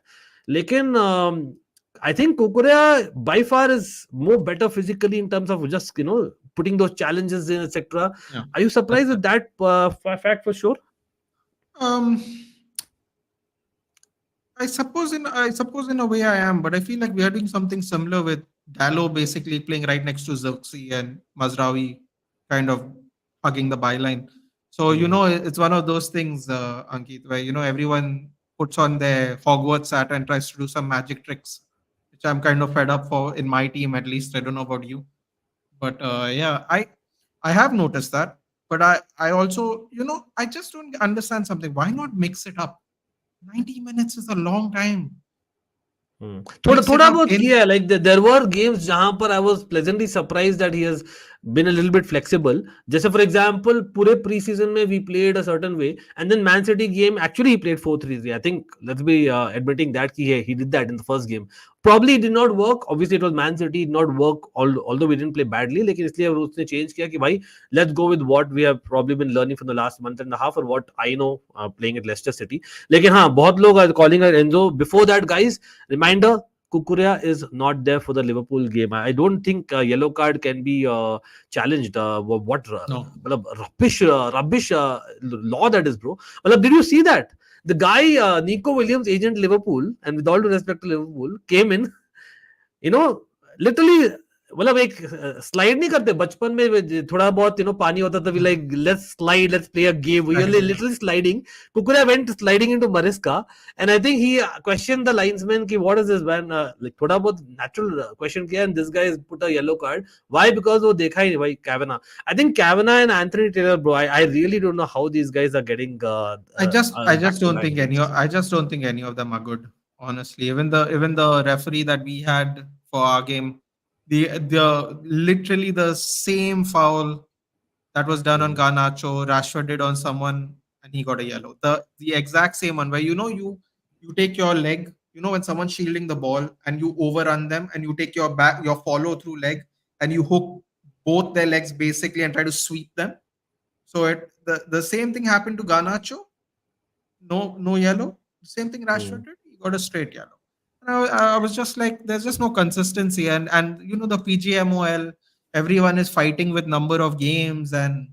S1: Lekin I think Kukurea by far is more better physically in terms of just putting those challenges in, etc.
S2: Yeah.
S1: Are you surprised with that fact for sure?
S2: I suppose in a way I am, but I feel like we are doing something similar with Dallo basically playing right next to Zirkzee and Mazraoui kind of hugging the byline. So it's one of those things, Ankit, where everyone puts on their Hogwarts hat and tries to do some magic tricks, which I'm kind of fed up for in my team at least. I don't know about you, but yeah, I have noticed that. But I also I just don't understand something. Why not mix it up? 90 minutes is a long time. Mix it
S1: थोड़ा
S2: up
S1: बहुत
S2: in.
S1: किया है. Like there were games जहां पर I was pleasantly surprised that he has been a little bit flexible. जैसे for example पूरे pre-season में we played a certain way, and then Man City game actually he played 4-3-3. I think let's be admitting that he did that in the first game. Probably it did not work. Obviously it was Man City, it did not work. Although we didn't play badly, लेकिन इसलिए उसने change किया कि भाई let's go with what we have probably been learning from the last month and a half, or what I know playing at Leicester City. लेकिन हाँ, बहुत लोग are calling her Enzo. Before that, guys, reminder, Kukurea is not there for the Liverpool game. I don't think yellow card can be challenged.
S2: No.
S1: Rubbish law that is, bro. Did you see that? The guy, Nico Williams, agent Liverpool, and with all due respect to Liverpool, came in, literally मतलब एक slide नहीं करते बचपन में, थोड़ा बहुत पानी होता था, like let's slide, let's play a game, we are literally sliding. Kukurea went sliding into Mariska, and I think he questioned the linesman ki what is this man, like थोड़ा बहुत natural question किया, and this guy has put a yellow card. Why? Because वो देखा ही नहीं भाई Kavanagh. I think Kavanagh and Anthony Taylor, bro, I really don't know how these guys are getting
S2: I just
S1: back to
S2: don't
S1: back
S2: think
S1: against.
S2: I just don't think any of them are good. Honestly, even the referee that we had for our game, the literally the same foul that was done on
S1: Hmm.
S2: Garnacho, Rashford did on someone, and he got a yellow. The exact same one where you take your leg, when someone's shielding the ball and you overrun them and you take your follow through leg and you hook both their legs basically and try to sweep them. So the same thing happened to Garnacho. No yellow. Same thing
S1: Hmm.
S2: Rashford did. He got a straight yellow. And I was just like, there's just no consistency. And the PGMOL, everyone is fighting with number of games and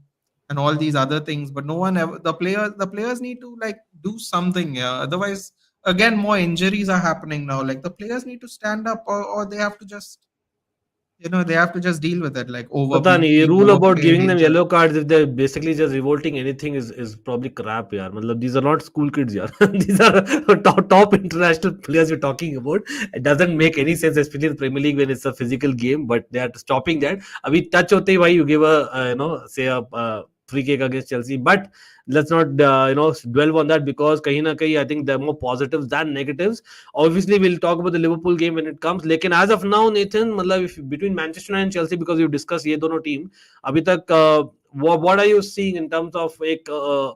S2: all these other things, but no one ever. The players need to like do something. Yeah. Otherwise, again, more injuries are happening now. Like the players need to stand up, or they have to just deal with it, like
S1: पता नहीं ये
S2: being
S1: rule about
S2: overplayed,
S1: giving them
S2: injured.
S1: yellow cards if they're basically just revolting anything is probably crap यार. मतलब these are not school kids यार. These are top international players we're talking about. It doesn't make any sense, especially in Premier League when it's a physical game, but they are stopping that. अभी touch होते ही भाई you give a say a free kick against Chelsea, but let's not dwell on that, because कहीं ना कहीं I think there are more positives than negatives. Obviously we'll talk about the Liverpool game when it comes, लेकिन as of now Nathan, मतलब if between Manchester United and Chelsea, because you discussed ये दोनों team अभी तक, what are you seeing in terms of एक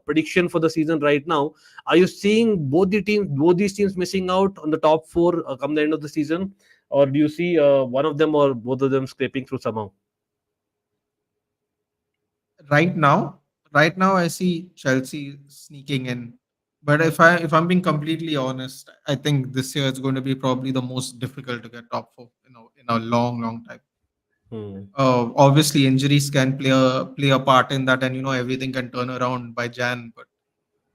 S1: prediction for the season right now? Are you seeing both these teams missing out on the top four come the end of the season, or do you see one of them or both of them scraping through somehow?
S2: right now right now I see Chelsea sneaking in. But if I'm being completely honest, I think this year it's going to be probably the most difficult to get top four in a long time.
S1: Hmm.
S2: Obviously injuries can play a part in that, and everything can turn around by Jan. But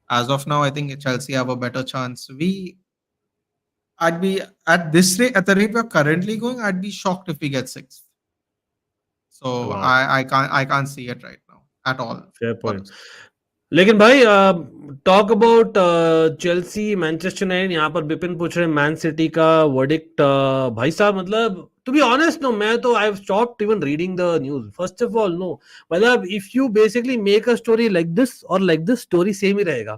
S2: as of now, I think Chelsea have a better chance. I'd be at this rate, at the rate we're currently going, I'd be shocked if we get sixth. So
S1: Wow.
S2: I can't see it right now at all
S1: Fair
S2: for
S1: point.
S2: this.
S1: लेकिन भाई talk about Chelsea Manchester United, यहाँ पर बिपिन पूछ रहे हैं man city का verdict. भाई साहब मतलब टू बी ऑनेस्ट नो, मैं तो I have stopped even reading the news first of all. No मतलब if you basically make a story like this और लाइक दिस, स्टोरी सेम ही रहेगा.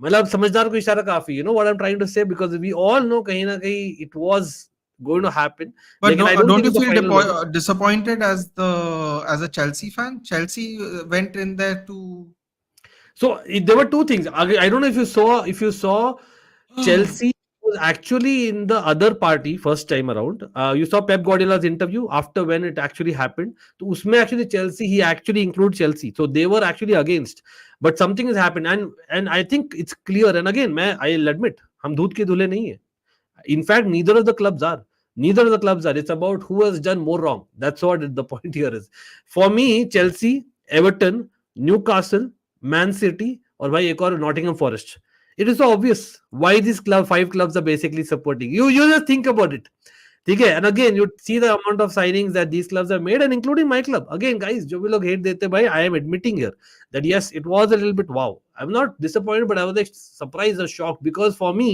S1: मतलब समझदार को इशारा काफी, you know what I am trying to say, because we all know कहीं ना कहीं it was going to happen.
S2: But
S1: लेकिन I don't
S2: don't
S1: think
S2: you
S1: it's the
S2: feel
S1: final verdict.
S2: disappointed as a Chelsea fan? Chelsea went in there to.
S1: So there were two things. I don't know if you saw Chelsea was actually in the other party first time around. You saw Pep Guardiola's interview after when it actually happened. So usme actually Chelsea, he actually included Chelsea. So they were actually against. But something has happened, and I think it's clear. And again, I'll admit, हम दूध के धुले नहीं है. In fact, neither of the clubs are. Neither of the clubs are. It's about who has done more wrong. That's what the point here is. For me, Chelsea, Everton, Newcastle, Man City, or भाई एक और Nottingham Forest. It is so obvious why these five clubs are basically supporting. You just think about it. ठीक है, and again you see the amount of signings that these clubs have made, and including my club. Again, guys, जो भी लोग hate देते भाई, I am admitting here that yes, it was a little bit wow. I'm not disappointed, but I was like surprised or shocked, because for me,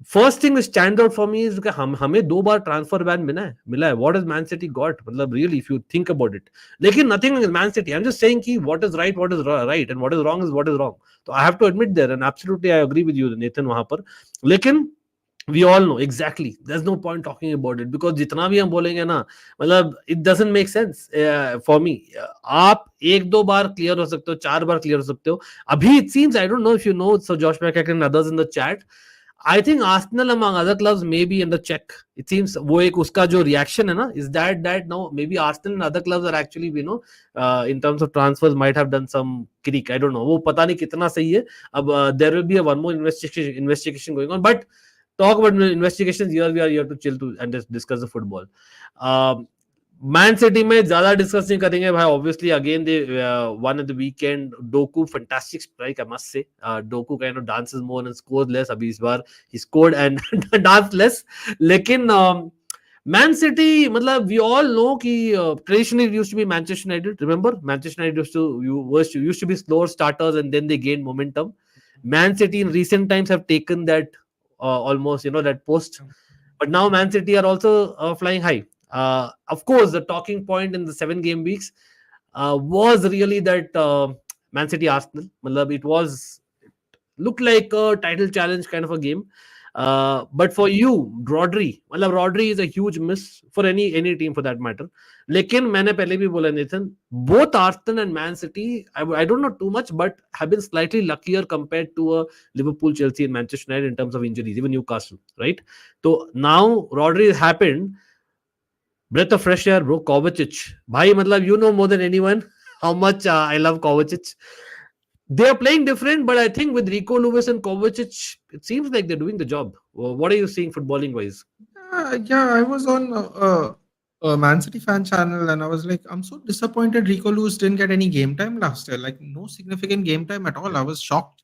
S1: first thing stand out for me is हम हमें दो बार transfer ban मिला है. What is Man City got, मतलब really if you think about it. लेकिन nothing is Man City. I am just saying कि what is right and what is wrong is what is wrong. तो I have to admit there, and absolutely I agree with you Nathan वहां पर. लेकिन we all know exactly there's no point talking about it, because जितना भी हम बोलेंगे ना, मतलब it doesn't make sense for me. आप एक दो बार क्लियर हो सकते हो, चार बार क्लियर हो सकते हो. अभी it seems, I don't know if you know, so Josh McCacken and others in the chat, I think Arsenal among other clubs may be under check. It seems वो एक उसका जो reaction है ना, is that now maybe Arsenal and other clubs are actually, in terms of transfers might have done some creak. I don't know. वो पता नहीं कितना सही है. अब there will be a one more investigation going on. But talk about investigations. Here we are here to chill to and just discuss the football. Man City में ज्यादा discuss नहीं करेंगे भाई. Obviously again they won at the weekend. Doku fantastic strike, I must say. Doku kind of dances more and scores less. अभी इस बार ही scored and dance less. लेकिन Man City, matlab, we all know कि traditionally it used to be Manchester United. Remember, Manchester United used to be slower starters and then they gained momentum. Man City in recent times have taken that almost that post, but now Man City are also flying high. Of course, the talking point in the 7 game weeks was really that Man City Arsenal. Matlab, it was looked like a title challenge kind of a game. But for you, Rodri is a huge miss for any team for that matter. लेकिन मैंने पहले भी बोला Nathan, both Arsenal and Man City, I don't know too much, but have been slightly luckier compared to a Liverpool, Chelsea, and Manchester United in terms of injuries, even Newcastle, right? So now Rodri has happened. Breath of fresh air, bro. Kovacic, bhai, matlab you know more than anyone how much I love Kovacic. They are playing different, but I think with Rico Lewis and Kovacic, it seems like they're doing the job. What are you seeing footballing wise?
S2: Yeah, I was on a Man City fan channel and I was like, I'm so disappointed Rico Lewis didn't get any game time last year. Like, no significant game time at all. I was shocked.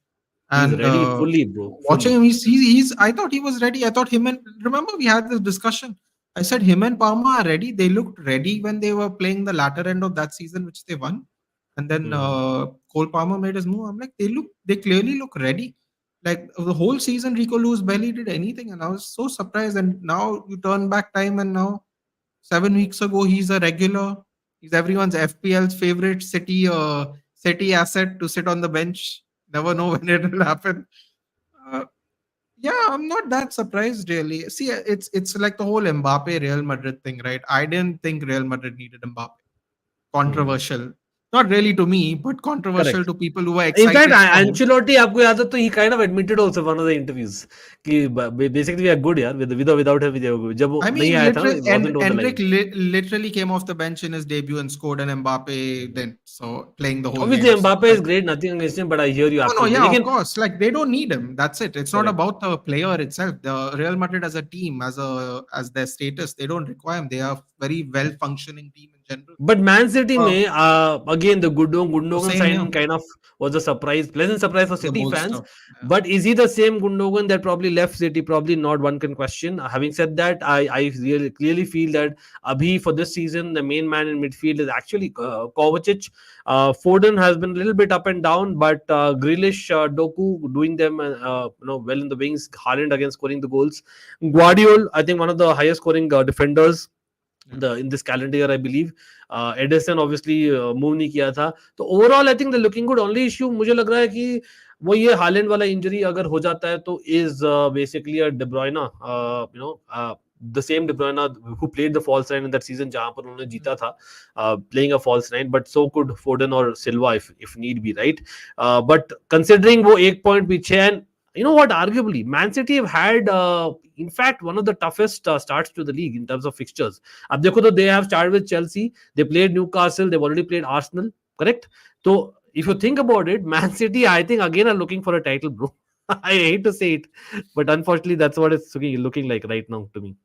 S1: He's
S2: And
S1: ready fully, bro.
S2: watching
S1: Fully.
S2: him, I thought he was ready. I thought him and remember we had this discussion. I said him and Palmer are ready. They looked ready when they were playing the latter end of that season, which they won. And then
S1: Hmm.
S2: Cole Palmer made his move. I'm like, they clearly look ready. Like the whole season, Rico Lewis barely did anything, and I was so surprised. And now you turn back time, and now 7 weeks ago, he's a regular. He's everyone's FPL's favorite city asset to sit on the bench. Never know when it will happen. Uh, yeah, I'm not that surprised really. See, it's like the whole Mbappe Real Madrid thing, right? I didn't think Real Madrid needed Mbappe.
S1: Hmm.
S2: Controversial, not really to me, but controversial
S1: Correct.
S2: to people who were
S1: In fact,
S2: excited for him.
S1: Ancelotti, आपको याद है तो he kind of admitted also one of the interviews कि basically we are good यार with or without him we are good. जब वो
S2: I
S1: नहीं
S2: mean,
S1: आया था ना,
S2: literally,
S1: it
S2: and
S1: wasn't on the
S2: Endrick
S1: line.
S2: literally came off the bench in his debut and scored an Mbappe then. So playing the whole
S1: Obviously,
S2: game. So
S1: Mbappe is
S2: like,
S1: great, nothing against him, but I hear you
S2: oh no,
S1: absolutely.
S2: yeah, of
S1: लेकिन
S2: course. Like they don't need him. That's it. It's not
S1: correct.
S2: about the player itself. The Real Madrid as a team, as their status, they don't require him. They are very well functioning team in general.
S1: But Man City
S2: Uh,
S1: में again the
S2: so
S1: Gundogan
S2: same here.
S1: signing kind of was a surprise, pleasant surprise for
S2: The
S1: City fans.
S2: bolster. Yeah.
S1: But is he the same Gundogan that probably left City? Probably not. One can question. Having said that, I really clearly feel that Abhi for this season the main man in midfield is actually Kovacic. Foden has been a little bit up and down, but Grealish, Doku doing them well in the wings. Haaland again scoring the goals. Guardiola, I think one of the highest scoring defenders
S2: Yeah.
S1: in this calendar year, I believe. Edison obviously move नहीं किया था, तो overall I think the looking good. Only issue मुझे लग रहा है कि वो ये हालैंड वाला इंजरी अगर हो जाता है तो is basically a De Bruyne the same De Bruyne who played the false nine in that season जहां पर उन्होंने जीता था, playing a false nine, but so could Foden or Silva if need be, right? But considering वो एक point पीछे, and you know what, arguably Man City have had in fact one of the toughest starts to the league in terms of fixtures. अब देखो तो they have started with Chelsea, they played Newcastle, they've already played Arsenal, correct? So if you think about it, Man City I think again are looking for a title, bro. I hate to say it, but unfortunately that's what it's looking like right now to me.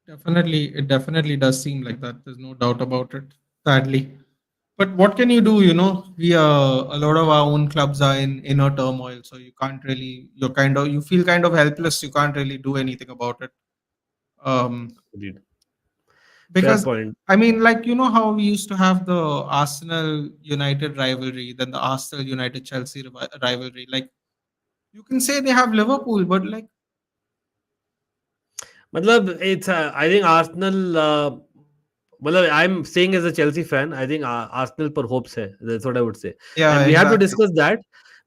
S2: Definitely, it definitely does seem like that. There's no doubt about it. Sadly. But what can you do? We a lot of our own clubs are in inner turmoil, so you can't really. You feel kind of helpless. You can't really do anything about it. Um,
S1: Indeed. Fair
S2: because
S1: point.
S2: I mean, like how we used to have the Arsenal United rivalry, then the Arsenal United Chelsea rivalry. Like you can say they have Liverpool, but like
S1: मतलब it's I think Arsenal मतलब I'm saying as a Chelsea fan, I think Arsenal पर hopes है. That's what I would say.
S2: yeah,
S1: And we have to
S2: exactly.
S1: discuss that.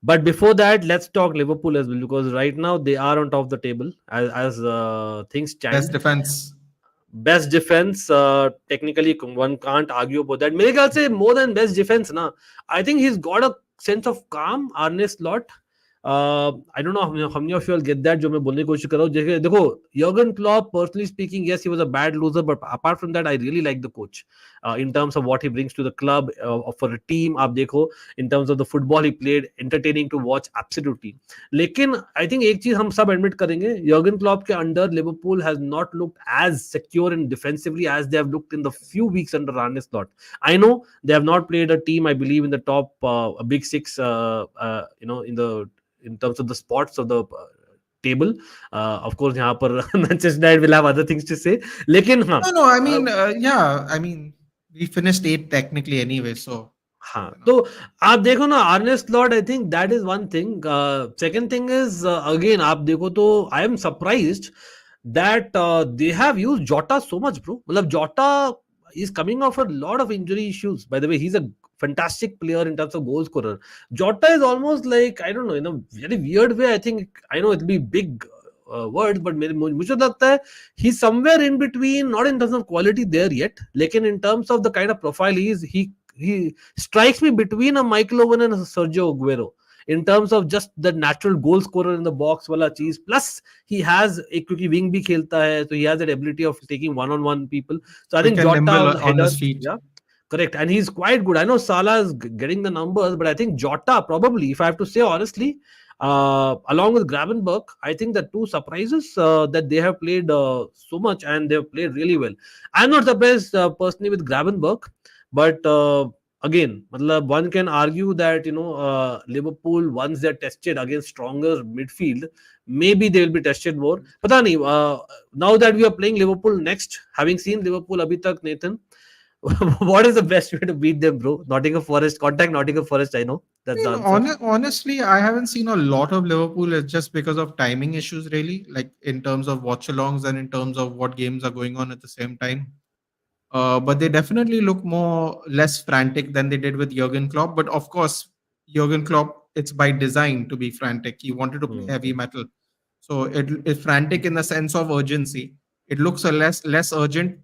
S1: But before that, let's talk Liverpool as well, because right now they are on top of the table as things
S2: Best
S1: stand.
S2: defense.
S1: Best defense, technically one can't argue about that. मेरे ख्याल से more than best defense ना, I think he's got a sense of calm, Arne Slot. I don't know how many of you will get that जो मैं बोलने की कोशिश कर रहा हूँ. देखो Jurgen Klopp, personally speaking, yes, he was a bad loser, but apart from that, I really like the coach in terms of what he brings to the club for a team. आप देखो in terms of the football he played, entertaining to watch, absolutely. लेकिन I think एक चीज हम सब admit करेंगे, Jurgen Klopp के under Liverpool has not looked as secure in defensively as they have looked in the few weeks under Arne Slot. I know they have not played a team, I believe, in the top big six in terms of the spots of the table. Of course, यहाँ पर Manchester United will have other things to say. लेकिन हाँ,
S2: No, I mean, yeah, I mean, we finished eighth technically anyway, so
S1: हाँ,
S2: you know.
S1: तो आप देखो ना, आर्ने Slot, I think that is one thing. Second thing is, again आप देखो तो I am surprised that they have used Jota so much, bro. मतलब Jota is coming off a lot of injury issues. By the way, he's a fantastic player in terms of goal scorer. Jota is almost like, I don't know, in a very weird way. I think, I know it'll be big words, but मुझे लगता है he's somewhere in between, not in terms of quality there yet, लेकिन in terms of the kind of profile he strikes me between a Michael Owen and a Sergio Aguero in terms of just the natural goal scorer in the box wala cheese. Plus he has a, क्योंकि wing भी खेलता है, so he has that ability of taking one-on-one people. So I
S2: Quick
S1: think
S2: and
S1: Jota
S2: nimble
S1: on the
S2: on
S1: header,
S2: his feet.
S1: yeah, correct, and he's quite good. I know Salah is getting the numbers, but I think Jota probably, if I have to say honestly, along with Gravenberch, I think the two surprises that they have played so much, and they've played really well. I'm not surprised personally with Gravenberch, but again, one can argue that Liverpool, once they're tested against stronger midfield, maybe they will be tested more. Pata nahi, now that we are playing Liverpool next, having seen Liverpool abhi tak, Nathan, what is the best way to beat them, bro? Nottingham Forest, contact Nottingham Forest. I know that's the
S2: I mean,
S1: answer.
S2: honestly, I haven't seen a lot of Liverpool. It's just because of timing issues, really, like in terms of watch-alongs and in terms of what games are going on at the same time. But they definitely look more less frantic than they did with Jurgen Klopp. But of course, Jurgen Klopp, it's by design to be frantic. He wanted to play heavy metal, so it's frantic in the sense of urgency. It looks a less urgent.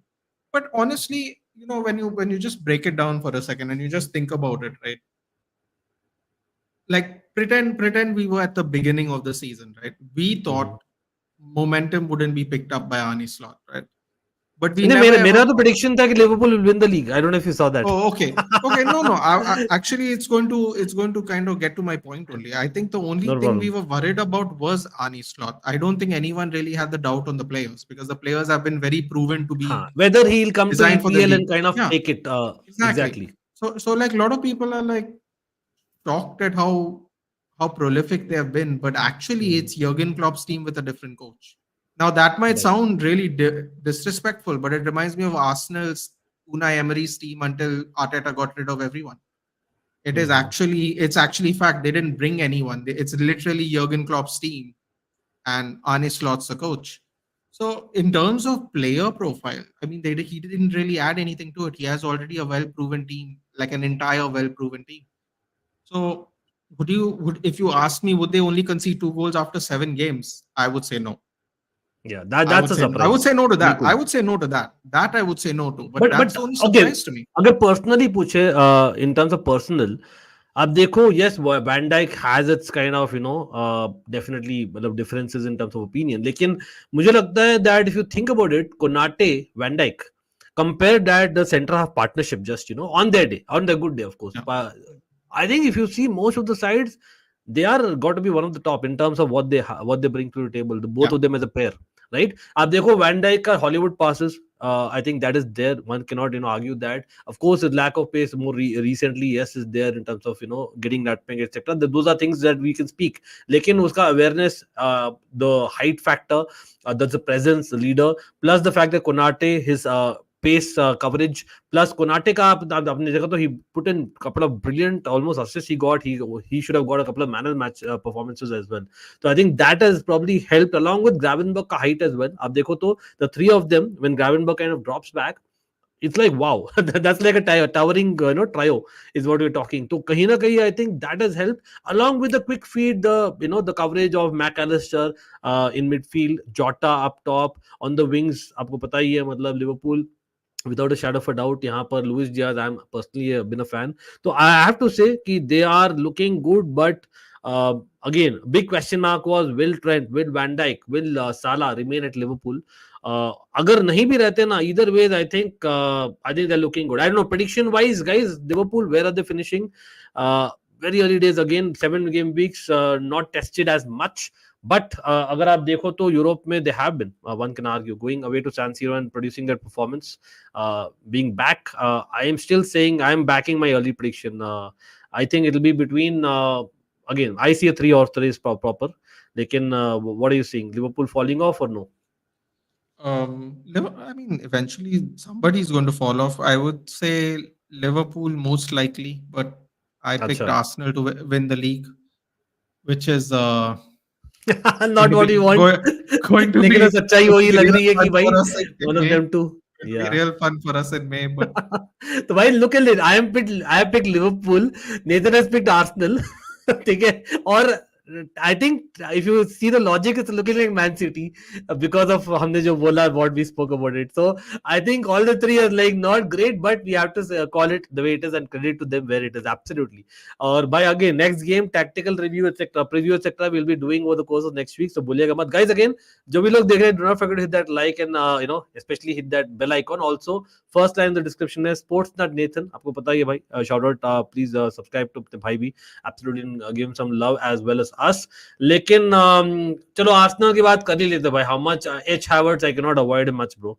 S2: But honestly, when you just break it down for a second and you just think about it, right? Like pretend we were at the beginning of the season, right? We
S1: Mhm.
S2: thought momentum wouldn't be picked up by Arne Slot, right? But we
S1: नहीं,
S2: never ever
S1: मेरा तो
S2: thought.
S1: prediction था कि Liverpool will win the league. I don't know if you saw that.
S2: Oh, okay. Okay. No, no. Actually, it's going to kind of get to my point only. I think the only
S1: No
S2: thing we
S1: problem.
S2: were worried about was Arne Slot. I don't think anyone really had the doubt on the players because the players have been very proven to be
S1: हाँ, whether he'll come to
S2: designed for the
S1: EPL
S2: league.
S1: and kind of
S2: Yeah,
S1: take it.
S2: exactly.
S1: Exactly.
S2: So like a lot of people are like shocked at how prolific they have been, but actually
S1: Mhm.
S2: it's Jurgen Klopp's team with a different coach. Now that might
S1: Right.
S2: sound really disrespectful, but it reminds me of Arsenal's Unai Emery's team until Arteta got rid of everyone.
S1: Mhm.
S2: It's actually fact they didn't bring anyone. It's literally Jurgen Klopp's team and Arne Slot's the coach. So in terms of player profile, I mean, he didn't really add anything to it. He has already a well-proven team, like an entire well-proven team. So would if you ask me, would they only concede 2 goals after 7 games? I would say no.
S1: Yeah, that's a
S2: I would
S1: surprise.
S2: say no to that. I
S1: बिल्कुल.
S2: would say no to that. That I would say no to. But
S1: But
S2: that's the only
S1: again,
S2: surprise to me.
S1: अगर personally पूछे, in terms of personal, आप देखो, yes, Van Dijk has its kind of definitely मतलब differences in terms of opinion. लेकिन मुझे लगता है that if you think about it, Konate, Van Dijk, compare that the center half partnership, just on their day, on their good day, of course.
S2: Yeah.
S1: I think if you see most of the sides, they are got to be one of the top in terms of what they bring to the table. The both
S2: Yeah.
S1: of them as a pair, right? आप देखो Van Dijk का Hollywood passes. I think that is there. One cannot argue that. Of course, the lack of pace more recently, yes, is there in terms of getting that ping, etc. Those are things that we can speak. लेकिन उसका awareness, the height factor, that's the presence, the leader, plus the fact that Konate, his pace coverage, plus Konate का आपने देखा तो he put in a couple of brilliant almost assists he got. He should have got a couple of man of match performances as well. So I think that has probably helped along with Gravenberch का height as well. आप देखो तो the three of them, when Gravenberch kind of drops back, it's like wow, that's like a towering trio is what we're talking. So kahin na kahin, I think that has helped along with the quick feed, the coverage of McAllister in midfield, Jota up top, on the wings. आपको पता ही है मतलब Liverpool, without a shadow of a doubt, यहाँ पर Luis Diaz, I'm personally been a fan. So I have to say कि they are looking good, but again, big question mark was, will Trent, will Van Dijk, will Salah remain at Liverpool? अगर नहीं भी रहते ना, either ways, I think they're looking good. I don't know, prediction wise, guys, Liverpool, where are they finishing? Very early days again, 7 game weeks, not tested as much. But अगर आप देखो तो Europe में they have been, one can argue, going away to San Siro and producing that performance, being back. I am still saying I am backing my early prediction. I think it'll be between, again, I see a 3 or 3 is proper. लेकिन what are you seeing? Liverpool falling off or no?
S2: I mean, eventually somebody's going to fall off. I would say Liverpool most likely, but I picked
S1: अच्छा.
S2: Arsenal to win the league, which is going
S1: Not
S2: to
S1: what you
S2: be
S1: want.
S2: going to
S1: लेकिन
S2: be
S1: वो सच्चाई वही लग
S2: real
S1: रही है कि
S2: fun
S1: भाई
S2: for us in
S1: one of
S2: May.
S1: them too.
S2: It'll be
S1: Yeah.
S2: real fun for us in May, but
S1: तो भाई look at it. I have picked Liverpool. Nathan has picked Arsenal. ठीक है. और I think if you see the logic, it's looking like Man City because of हमने जो बोला what we spoke about it. So I think all the three are like not great, but we have to call it the way it is and credit to them where it is absolutely. Or by again next game tactical review etc. preview etc. we'll be doing over the course of next week. So बोलिएगा मत guys again. जो भी लोग देख रहे हैं, do not forget to hit that like and especially hit that bell icon. Also first line in the description है sports nut Nathan. आपको पता ही है भाई. Shout out please subscribe to the भाई भी absolutely give him some love as well as us. लेकिन चलो Arsenal की बात कर ही लेते भाई. How much H Havertz I cannot avoid him much bro.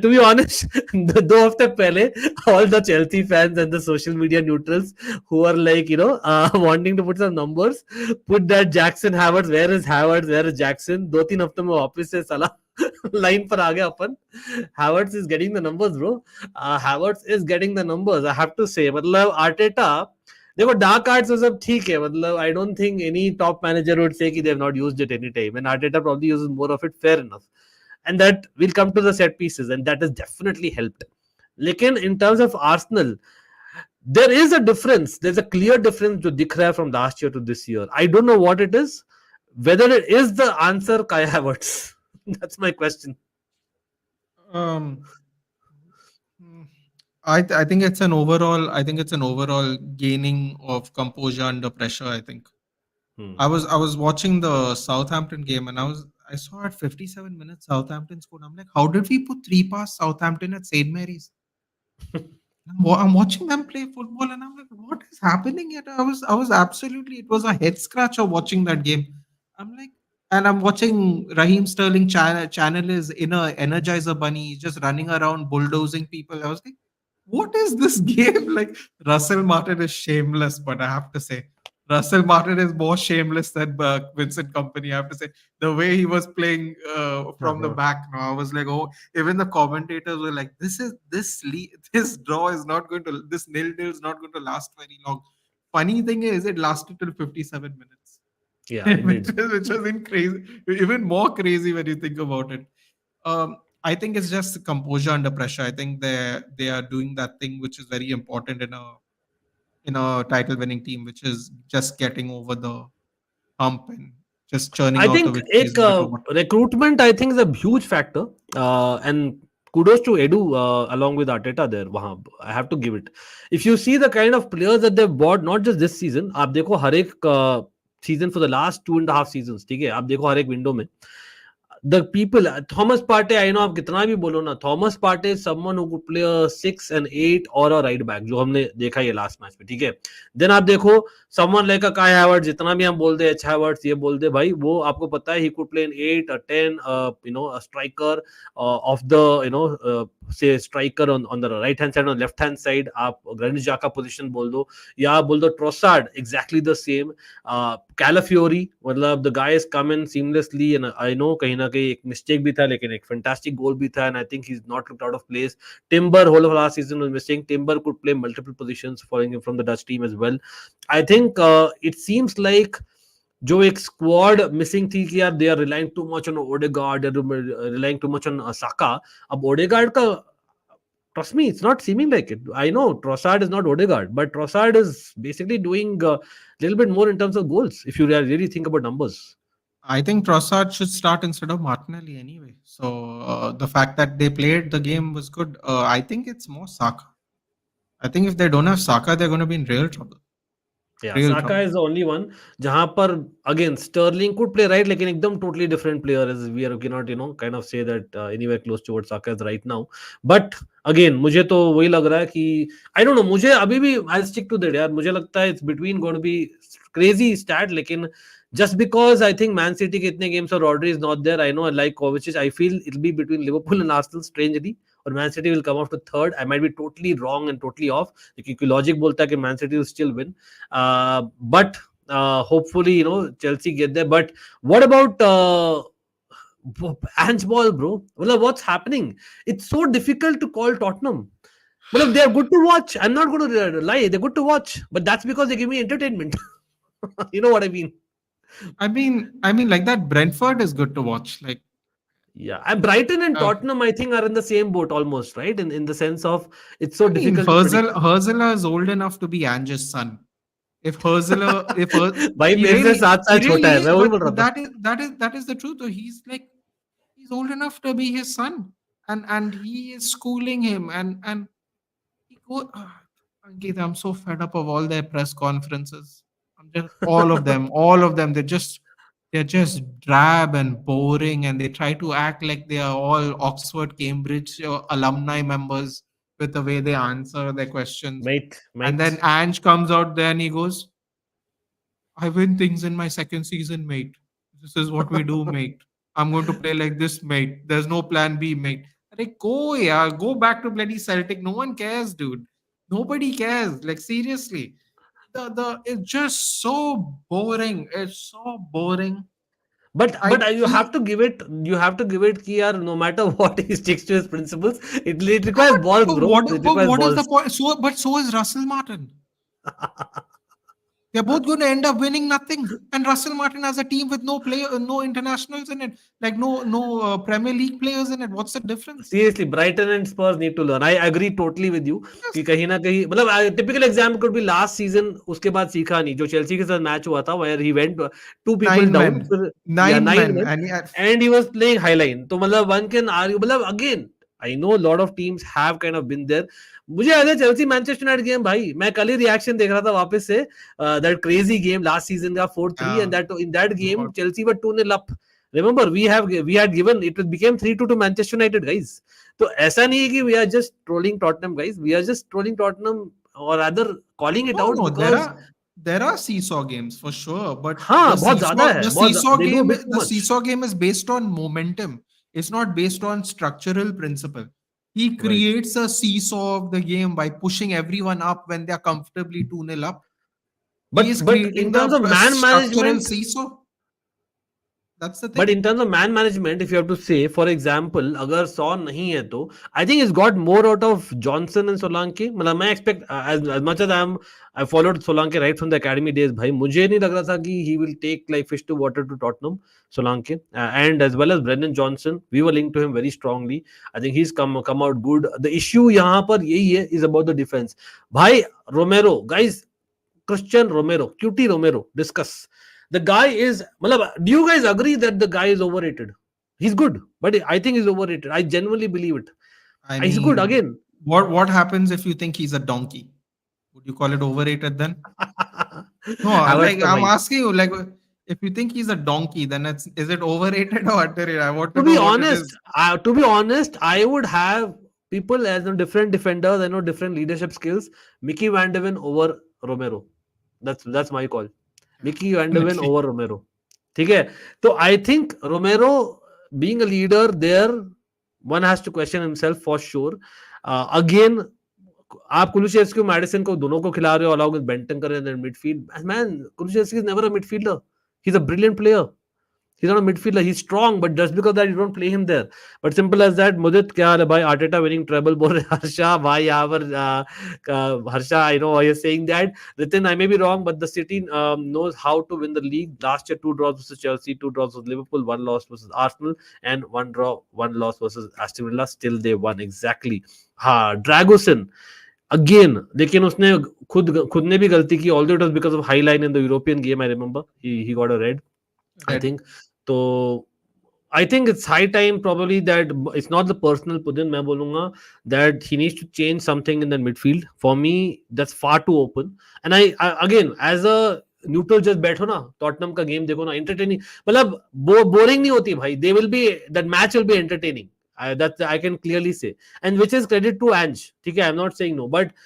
S1: To be honest, दो हफ्ते पहले all the Chelsea fans and the social media neutrals who are like wanting to put some numbers put that Jackson Havertz, where is Havertz, where is Jackson. 2-3 हफ्ते में वापस से साला line पर आ गया अपन. Havertz is getting the numbers bro. Havertz is getting the numbers. I have to say मतलब Arteta देखो dark arts सब ठीक है. मतलब I don't think any top manager would say कि they have not used it any time and Arteta probably uses more of it. Fair enough. And that will come to the set pieces and that has definitely helped. लेकिन in terms of Arsenal, there is a difference. There's a clear difference जो दिख रहा है from last year to this year. I don't know what it is. Whether it is the answer Kai Havertz. That's my question.
S2: um, I think it's an overall. I think it's an overall gaining of composure under pressure. I think I was watching the Southampton game and I saw at 57 minutes Southampton scored. I'm like, how did we put three past Southampton at St Mary's? I'm watching them play football and I'm like, what is happening here? I was absolutely, it was a head scratcher watching that game. I'm like, and I'm watching Raheem Sterling channel his inner Energizer bunny just running around bulldozing people. I was like, what is this game? Like Russell Martin is shameless, but I have to say, Russell Martin is more shameless than Vincent Company. I have to say, the way he was playing from the back. Now I was like, oh, even the commentators were like, this draw is not going to, this nil-nil is not going to last very long. Funny thing is, it lasted till 57 minutes.
S1: Yeah,
S2: which was crazy, even more crazy when you think about it. I think it's just composure under pressure. I think they are doing that thing which is very important in a title winning team, which is just getting over the hump and just churning
S1: I
S2: out the
S1: think
S2: victories
S1: एक
S2: no matter what.
S1: recruitment I think is a huge factor and kudos to Edu along with Arteta there. वहाँ I have to give it. If you see the kind of players that they've bought, not just this season, आप देखो हर एक season for the last 2.5 seasons, ठीक है, आप देखो हर एक window में the people, Thomas Partey, I know आप कितना भी बोलो ना, Thomas Partey is someone who could play a 6 and 8 or a right back, जो हमने देखा ये last match में, ठीक है. Then आप देखो someone like a Kai Havertz, जितना भी हम बोलते हैं H Havertz, ये बोलते भाई, वो आपको पता है he could play an 8, a 10, a striker of the, say striker on the right hand side, on the left hand side, आप Granit Xhaka position बोल दो, या आप बोल दो Trossard, exactly the same. Calafiori, मतलब the guy has come in seamlessly and I know कहीं ना कहीं एक mistake भी था लेकिन एक fantastic goal भी था and I think he's not looked out of place. Timber whole of last season was missing. Timber could play multiple positions following him from the Dutch team as well. I think it seems like जो एक squad missing थी कि यार they are relying too much on Odegaard, they are relying too much on Saka. अब Odegaard का trust me, it's not seeming like it. I know Trossard is not Odegaard, but Trossard is basically doing a little bit more in terms of goals if you really think about numbers.
S2: I think Trossard should start instead of Martinelli anyway. So the fact that they played the game was good. I think it's more Saka. I think if they don't have Saka, they're going to be in real trouble.
S1: Yeah,
S2: Real
S1: Saka
S2: trouble.
S1: is the only one. जहाँ पर again Sterling could play right, लेकिन एकदम totally different player as we are cannot kind of say that anywhere close to what Saka is right now. But again मुझे तो वही लग रहा है कि I don't know, मुझे अभी भी I'll stick to that यार. मुझे लगता है it's between going to be crazy stat, लेकिन just because I think Man City के इतने games और Rodri is not there, I know I like Kovacic. I feel it'll be between Liverpool and Arsenal strangely. और Man City will come off to third. I might be totally wrong and totally off. क्योंकि logic बोलता है कि Man City will still win. But hopefully, Chelsea get there. But what about Ange ball, bro? Well, what's happening? It's so difficult to call Tottenham. Well, they are good to watch. I'm not going to lie. They're good to watch, but that's because they give me entertainment. You know what I mean?
S2: I mean, like that. Brentford is good to watch. Like,
S1: Yeah, and Brighton and
S2: uh,
S1: Tottenham, I think, are in the same boat almost, right? In the sense of it's so
S2: I mean,
S1: difficult to predict.
S2: Herzler is old enough to be Ange's son. If Herzler, if
S1: भाई मेरे से 7 साल
S2: he
S1: छोटा
S2: really
S1: है,
S2: is,
S1: मैं वही बोल
S2: but
S1: रहा था.
S2: that is the truth. Though he's like he's old enough to be his son, and he is schooling him, and he go. Ankit, I'm so fed up of all their press conferences. I'm just all of them. They're just drab and boring, and they try to act like they are all Oxford, Cambridge alumni members with the way they answer their questions. And then
S1: Mate.
S2: Ange comes out there and he goes, I win things in my second season, mate. This is what we do, mate. I'm going to play like this, mate. There's no plan B, mate. Like, go, yeah, go back to bloody Celtic. No one cares, dude. Nobody cares. Like, seriously. The It's just so boring. It's so boring.
S1: But
S2: I
S1: you have to give it कि यार no matter what he sticks to his principles. It requires balls,
S2: but
S1: bro. It requires
S2: what is the
S1: balls.
S2: point? So is Russell Martin. They're both going to end up winning nothing. And Russell Martin has a team with no internationals in it, like no Premier League players in it. What's the difference?
S1: Seriously, Brighton and Spurs need to learn. I agree totally with you
S2: Yes.
S1: कि कहीं ना कहीं मतलब typical example could be last season. उसके बाद सीखा नहीं जो चेल्सी के साथ मैच हुआ था where he went two people
S2: Nine
S1: down
S2: men,
S1: फिर yeah
S2: nine
S1: 9
S2: men,
S1: men
S2: and he had
S1: and he was playing highline. तो मतलब one can argue मतलब again I know a lot of teams have kind of been there. मुझे याद है Chelsea Manchester United game भाई मैं कल ही reaction देख रहा था वापस say that crazy game last season का 4-3 and that in that game
S2: God.
S1: Chelsea were 2-0 up. Remember, we had given it became 3-2 to Manchester United, guys. तो ऐसा नहीं है कि we are just trolling Tottenham, guys. We are just trolling Tottenham or rather calling it
S2: No,
S1: out
S2: no,
S1: because
S2: there are seesaw games for sure, but
S1: हाँ बहुत ज्यादा है बहुत they do a bit too
S2: the
S1: much.
S2: seesaw game is based on momentum. It's not based on structural principle. He
S1: Right.
S2: creates a seesaw of the game by pushing everyone up when they're comfortably 2-0 up. He is
S1: But
S2: creating
S1: in
S2: the
S1: terms of man
S2: structural
S1: management,
S2: seesaw. That's the
S1: but
S2: thing.
S1: in terms of man management, if you have to say, for example, अगर सौ नहीं है तो I think he's got more out of Johnson and Solanke. मतलब मैं expect as much as I followed Solanke right from the academy days. भाई मुझे नहीं लग रहा था कि he will take like fish to water to Tottenham. Solanke and as well as Brendan Johnson, we were linked to him very strongly. I think he's come out good. The issue यहाँ पर यही है is about the defense. भाई Romero, guys, Christian Romero, QT Romero, discuss. The guy is, do you guys agree that the guy is overrated? He's good, but I think he's overrated. I genuinely believe it.
S2: I
S1: He's good
S2: mean,
S1: again.
S2: what happens if you think he's a donkey? Would you call it overrated then? No,
S1: Havertz
S2: like
S1: का
S2: I'm
S1: भाई.
S2: asking you, like if you think he's a donkey, then is it overrated or underrated? I want to
S1: To
S2: know
S1: be
S2: what it
S1: honest,
S2: is.
S1: I would have people as different defenders. I know different leadership skills. Mickey Van de Ven over Romero. That's my call.
S2: Yeah,
S1: Mickey Van de Ven
S2: definitely.
S1: over Romero. ठीक है तो I think Romero being a leader there one has to question himself for sure again आप Kulusevski Maddison को दोनों को खिला रहे हो अलॉन्ग विद बेंटन कर रहे हैं midfield man Kulusevski is never a midfielder he is a brilliant player. He's not a midfielder. He's strong, but just because that you don't play him there. But simple as that. Mudit क्या हाल है भाई? Arteta winning treble बोल रहे हर्षा भाई यहाँ पर Harsha I know why you're saying that. Ritin, I may be wrong, but the City knows how to win the league. Last year, 2 draws versus Chelsea, 2 draws versus Liverpool, 1 loss versus Arsenal, and 1 draw, 1 loss versus Aston Villa. Still they won exactly. हाँ, Dragusin. Again, लेकिन उसने खुद ने भी गलती की. Although it was because of high line in the European game, I remember he got a red. I
S2: Red.
S1: think. So I think it's high time probably that it's not the personal Pudin मैं बोलूंगा that he needs to change something in the midfield. For me, that's far too open. And I again as a neutral just बैठो ना Tottenham का game देखो ना entertaining मतलब boring नहीं होती भाई. They will be that match will be entertaining. That I can clearly say, and which is credit to Ange. ठीक है, I'm not saying no, but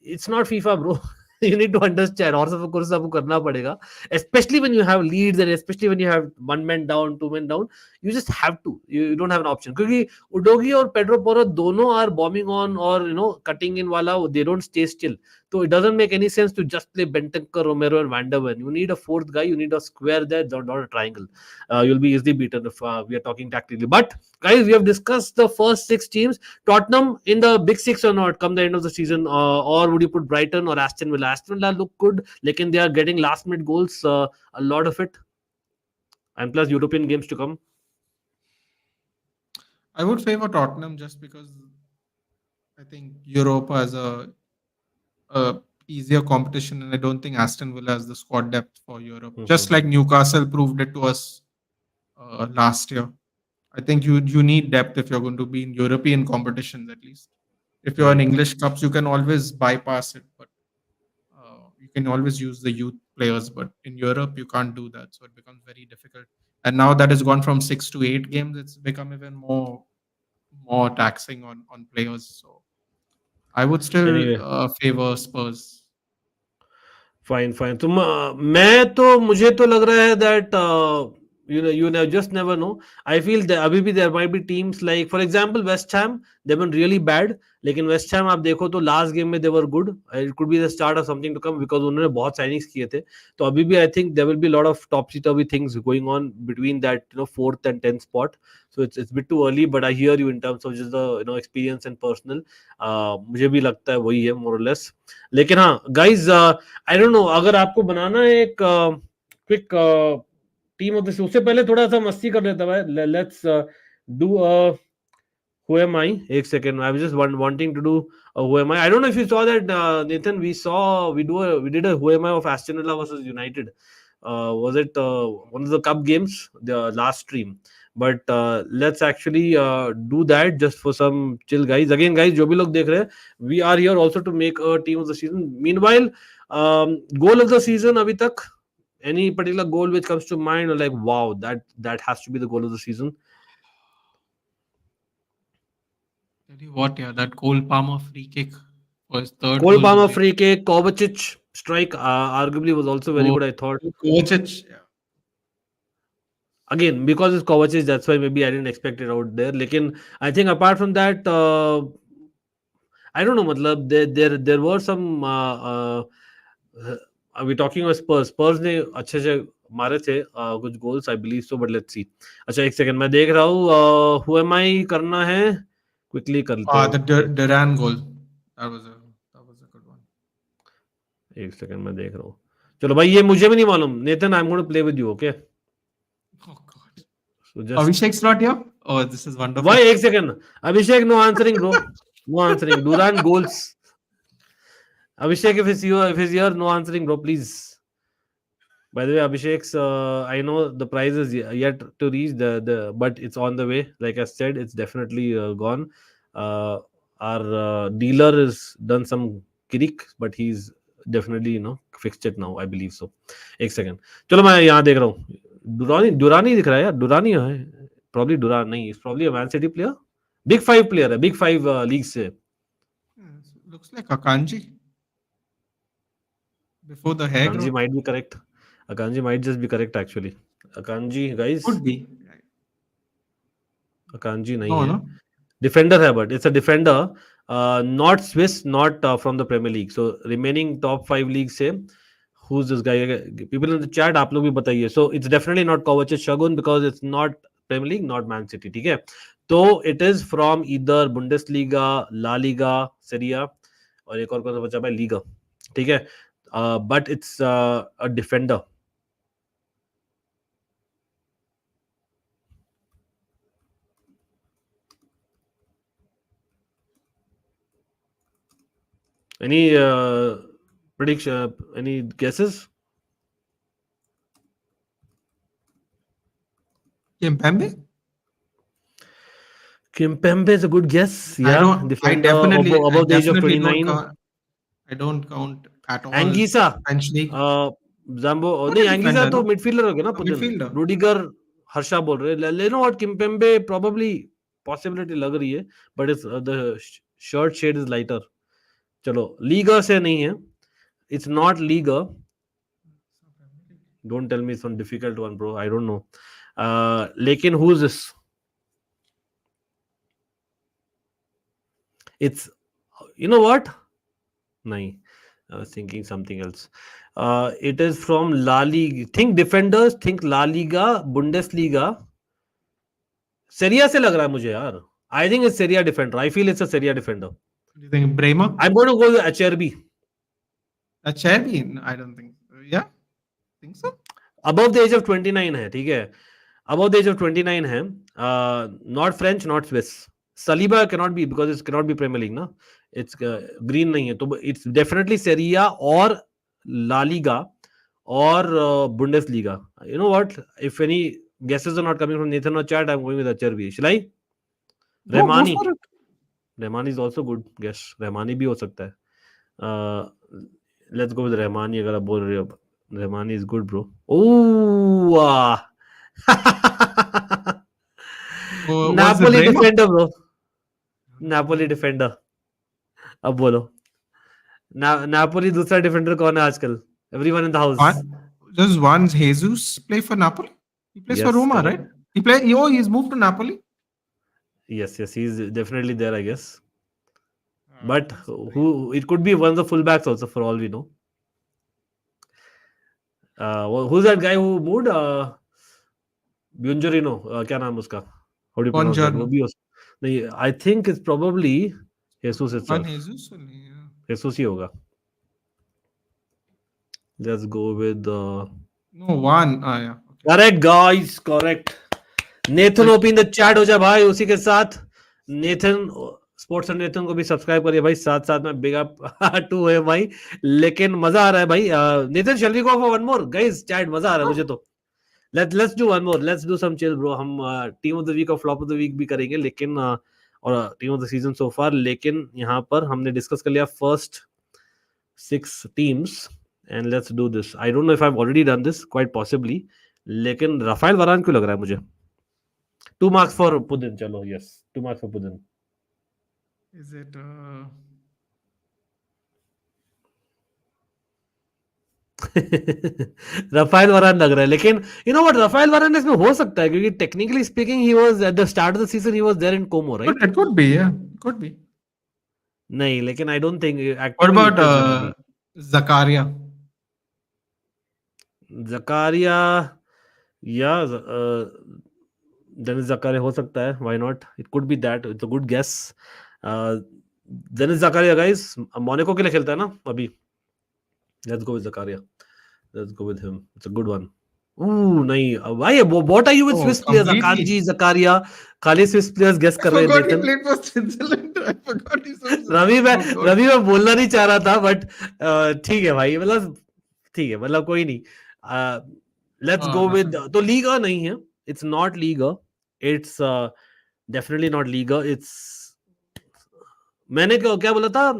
S1: it's not FIFA, bro. You need to understand और सब कुछ सब करना पड़ेगा, especially when you have leads and especially when you have 1 man down 2 men down. You just have to, you don't have an option क्योंकि उडोगी और Pedro Porro दोनों are bombing on or cutting in वाला, they don't stay still. So it doesn't make any sense to just play Bentancur, Romero, and Van der Ven. You need a fourth guy. You need a square there, not a triangle. You'll be easily beaten if we are talking tactically. But guys, we have discussed the first six teams. Tottenham in the big six or not come the end of the season, or would you put Brighton or Aston Villa? Aston Villa look good, like they are getting last minute goals, a lot of it, and plus European games to come.
S2: I would favor Tottenham just because I think Europa has a easier competition, and I don't think Aston Villa has the squad depth for Europe. Just like Newcastle proved it to us last year. I think you need depth if you're going to be in European competitions at least. If you're in
S1: Right.
S2: English cups, you can always bypass it, but you can always use the youth players. But in Europe, you can't do that, so it becomes very difficult. And now that has gone from 6 to 8 games, it's become even more taxing on players. So I would still
S1: Anyway,
S2: favor Spurs.
S1: Fine fine तो मैं तो मुझे तो लग रहा है that you know just never know. I feel that अभी भी there might be teams like for example West Ham, they've been really bad, लेकिन West Ham आप देखो तो लास्ट गेम में they were good. It could be the start of something to come because उन्होंने बहुत signings किए थे. तो अभी भी I think there will be a lot of topsy turvy things going on between that, you know, 4th and 10th spot. So it's a bit too early, but I hear you in terms of just the, you know, experience and personal. मुझे भी लगता है वही है more or less. लेकिन हाँ guys, I don't no, अगर आपको बनाना है एक क्विक टीम ऑफ द उससे पहले थोड़ा सा मस्ती कर लेता है. Let's do who am I? एक second. I was just wanting to do who am I. I don't know if you saw that, Nathan. We did a who am I of Aston Villa versus United. Was it one of the cup games? The last stream. But let's actually do that just for some chill, guys. Again, guys, जो भी लोग देख रहे हैं, we are here also to make a team of the season. Meanwhile, goal of the season अभी तक, any particular goal which comes to mind, or like wow, that has to be the goal of the season.
S2: Tell you what, yeah, that Cole Palmer free kick for his third
S1: Cole
S2: goal was
S1: Palmer
S2: really
S1: free kick, Kovacic strike, arguably was also very
S2: cool.
S1: good, I thought.
S2: Kovacic, yeah.
S1: Again, because it's Kovacic, that's why maybe I didn't expect it out there. Lekin, I think apart from that, I don't know, matlab, there were some. Are we talking about Spurs? Spurs ने अच्छे से मारे थे कुछ goals, I believe so, but let's see. अच्छा एक second मैं देख रहा हूँ, who am I करना है, quickly करते हैं.
S2: The Duran goal. That was a good one.
S1: एक second मैं देख रहा हूँ. चलो भाई, ये मुझे भी नहीं मालूम. Nathan, I'm going to play with you, okay?
S2: Oh God.
S1: So just
S2: Abhishek's not here? Oh, this is wonderful.
S1: why एक second. Abhishek, no answering, bro. No answering. Duran goals. Abhishek, if he's here, no answering, bro, please. By the way, Abhishek's, I know the prize is yet to reach but it's on the way. Like I said, it's definitely gone. Our dealer has done some kirik, but he's definitely, you know, fixed it now. I believe so. एक second. चलो मैं यहाँ देख रहा हूँ. Durani दिख रहा है यार. Durani है. Probably Duran नहीं. It's probably a Man City player. Big Five player है. Big Five leagues से.
S2: Looks like Akanji. Before the hair
S1: Akanji
S2: growth.
S1: might be correct. Akanji might just be correct actually. Akanji, guys.
S2: Could be.
S1: Akanji नहीं
S2: No,
S1: है.
S2: no.
S1: Defender है, but it's a defender. Not Swiss, not from the Premier League. So remaining top 5 leagues से, who's this guy? People in the chat, आप लोग भी बताइए. So it's definitely not Kovacic Shogun because it's not Premier League, not Man City. ठीक है. तो it is from either Bundesliga, La Liga, Serie A, और एक और कौन सा बचा भाई, Liga. ठीक है. But it's a defender. Any prediction? Any guesses?
S2: Kimpembe?
S1: Kimpembe is a good guess.
S2: I
S1: Yeah,
S2: don't.
S1: defender above the age of 29.
S2: I don't count at all.
S1: Anguissa,
S2: French league.
S1: Zambo,
S2: Not
S1: नहीं
S2: a
S1: Anguissa
S2: defender,
S1: तो
S2: no?
S1: midfielder हो गया ना Putin.
S2: Midfielder.
S1: Rudiger, Harsha बोल रहे हैं. You know what, Kimpembe probably possibility लग रही है, but it's the shirt shade is lighter. चलो, Liga से नहीं है. It's not Liga. Don't tell me it's one difficult one, bro. I don't know. लेकिन who's this? It's, you know what? नहीं. I was thinking something else. It is from La Liga. Think defenders. Think La Liga, Bundesliga. Serie से लग रहा है मुझे यार. I think it's Serie defender. I feel it's a Serie defender.
S2: Do you think Bremer?
S1: I'm going to go with Acerbi.
S2: Cherby? I don't think. Yeah, think so.
S1: Above the age of 29 है, ठीक है. Above the age of 29 है. Not French, not Swiss. Saliba cannot be because it cannot be Premier League ना. It's green नहीं है, तो it's definitely Serie और La Liga or Bundesliga. You know what? If any guesses are not coming from Nathan or Chad, I'm going with Acerbi. Shall I?
S2: Go
S1: Rahmani.
S2: for it.
S1: Rahmani is also good guess. Rahmani भी हो सकता है. Let's go with Rahmani अगर आप बोल रहे हो. Rahmani is good, bro. Oh,
S2: What's the
S1: Napoli
S2: Bremer?
S1: defender, bro. Napoli defender. अब बोलो. Napoli दूसरा डिफेंडर कौन है आजकल? Everyone in the house.
S2: Does one Jesus play for Napoli? He plays for
S1: Yes,
S2: Roma,
S1: correct.
S2: right? He's moved to Napoli.
S1: Yes, he's definitely there, I guess. But it could be one of the fullbacks also, for all we know. Who's that guy who moved? Buongiorno. क्या नाम उसका? How do you pronounce that? वो भी नहीं. I think it's probably Jesus itself.
S2: Jesus only, yeah.
S1: Jesus ही होगा. Let's go with
S2: No, one. Yeah.
S1: Correct, guys. Correct. Nathan OP in the chat हो जा भाई. उसी के साथ Nathan स्पोर्ट्स एंड नेथन को भी सब्सक्राइब करिए भाई. साथ साथ में बिग अप टू है भाई. लेकिन मजा आ रहा है भाई. Nathan shall we go for one more guys? Chat मजा आ रहा है मुझे तो. Let's do one more. Let's do some chill bro. हम टीम ऑफ द वीक और फ्लॉप ऑफ द वीक भी करेंगे, लेकिन और team of the season so far. लेकिन यहाँ पर हमने डिस्कस कर लिया first 6 teams and let's do this. I don't know if I have already done this, quite possibly. लेकिन राफेल वरान क्यों लग रहा है मुझे? 2 marks फॉर पुदिन. चलो यस, 2 marks फॉर पुदिन.
S2: Is it?
S1: राफेल वरान लग रहा है, लेकिन यू नो व्हाट, राफेल वरान इसमें हो सकता है क्योंकि technically speaking he was at the start of the season, he was there in Como, right?
S2: It could be, yeah. Could be.
S1: नहीं, लेकिन I don't think
S2: What about Zakaria?
S1: Zakaria, yeah, Dennis Zakaria हो सकता है. Why not? It could be that. It's a good guess. Dennis Zakaria, guys, Monaco के लिए खेलता है ना अभी. Let's go with Zakaria. Let's go with him. It's a good one. Ooh, नहीं. Why? What are you with Swiss players? Akanji, Zakaria, खाली Swiss players guess कर रहे हैं.
S2: He played for Switzerland. I forgot he's from
S1: Ravi मैं बोलना नहीं चाह रहा था, बट ठीक है भाई, मतलब ठीक है, मतलब कोई नहीं. Let's go with. तो लीगा नहीं है. It's not Liga. It's definitely not Liga. It's, मैंने क्या बोला था?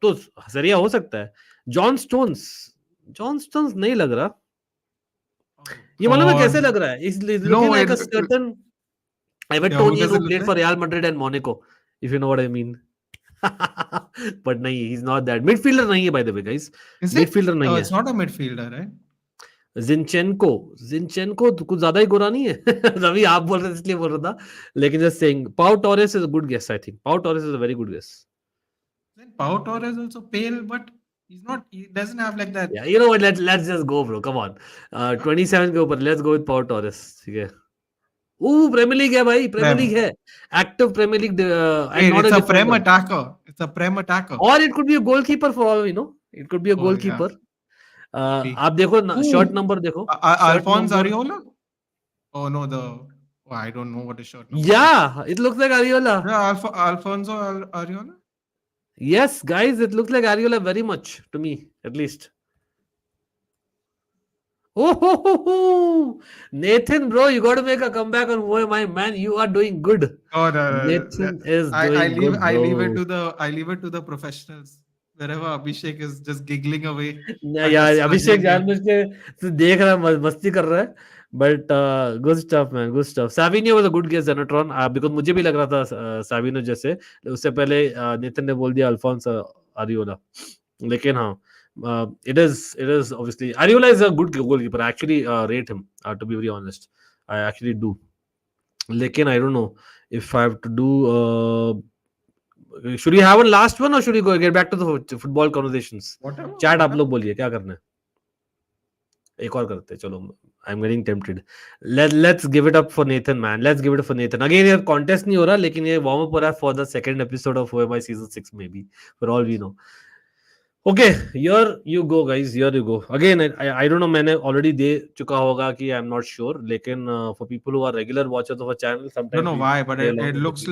S1: तो सरिया हो सकता है. जॉन स्टोन्स नहीं लग रहा. ये मालूम है कैसे लग रहा है? Is looking like a certain Evertonian who played for Real Madrid and Monaco, if you know what I mean. But नहीं, he's not that. Midfielder नहीं है, by the way, guys. Midfielder नहीं है.
S2: It's not a midfielder, right?
S1: Zinchenko तो कुछ ज्यादा ही गोरा नहीं है. रवि आप बोल रहे थे इसलिए बोल रहा था, लेकिन just saying. Pau Torres is a good guess, I think. Pau Torres is a very good guess.
S2: Then Pau Torres is also pale, but he's not. He doesn't have like that.
S1: Yeah, you know what? Let's just go, bro. Come on. 27 के ऊपर. Let's go with Pau Torres. ठीक है. Premiere league है भाई. Premiere league है. Active Premier League.
S2: It's a prem attacker. It's a prem attacker.
S1: Or it could be a goalkeeper for all we know. It could be a goalkeeper. आप देखो shirt number देखो.
S2: Alphonse Areola? Oh no, I don't know what his shirt number.
S1: Yeah, it looks like Areola.
S2: Yeah, Alfonso Areola.
S1: Yes, guys, it looks like Areola very much to me, at least. Oh, Nathan, bro, you got to make a comeback on Who Am I, man. You are doing good.
S2: Oh no.
S1: Nathan is doing good.
S2: I leave it to the professionals. Wherever Abhishek is just giggling away.
S1: Yeah, Abhishek जानबूझ के देख रहा है, मस्ती कर रहा है. But good stuff, man. Good stuff. Savinho was a good guess, Zenatron. Because मुझे भी लग रहा था Savinho जैसे. उससे पहले Nathan ने बोल दिया Alphonse Areola. लेकिन हाँ, it is obviously Areola is a good goalkeeper. I actually rate him, to be very honest. I actually do. लेकिन I don't know if I have to do should we have one last one or should we go get back to the football conversations?
S2: Whatever.
S1: Chat आप लोग बोलिए क्या करना है. एक और करते हैं चलो. I'm getting tempted. Let's give it up for Nathan, man. Let's give it up for Nathan. Again ये contest नहीं हो रहा लेकिन ये warm up हो रहा है for the second episode of OMI season 6 maybe for all we know. Okay, here you go guys. Here you go. Again I don't know मैंने already दे चुका होगा कि I'm not sure लेकिन for people who are regular watchers of our channel sometimes
S2: Don't know
S1: we
S2: why, but
S1: play
S2: it
S1: along with
S2: looks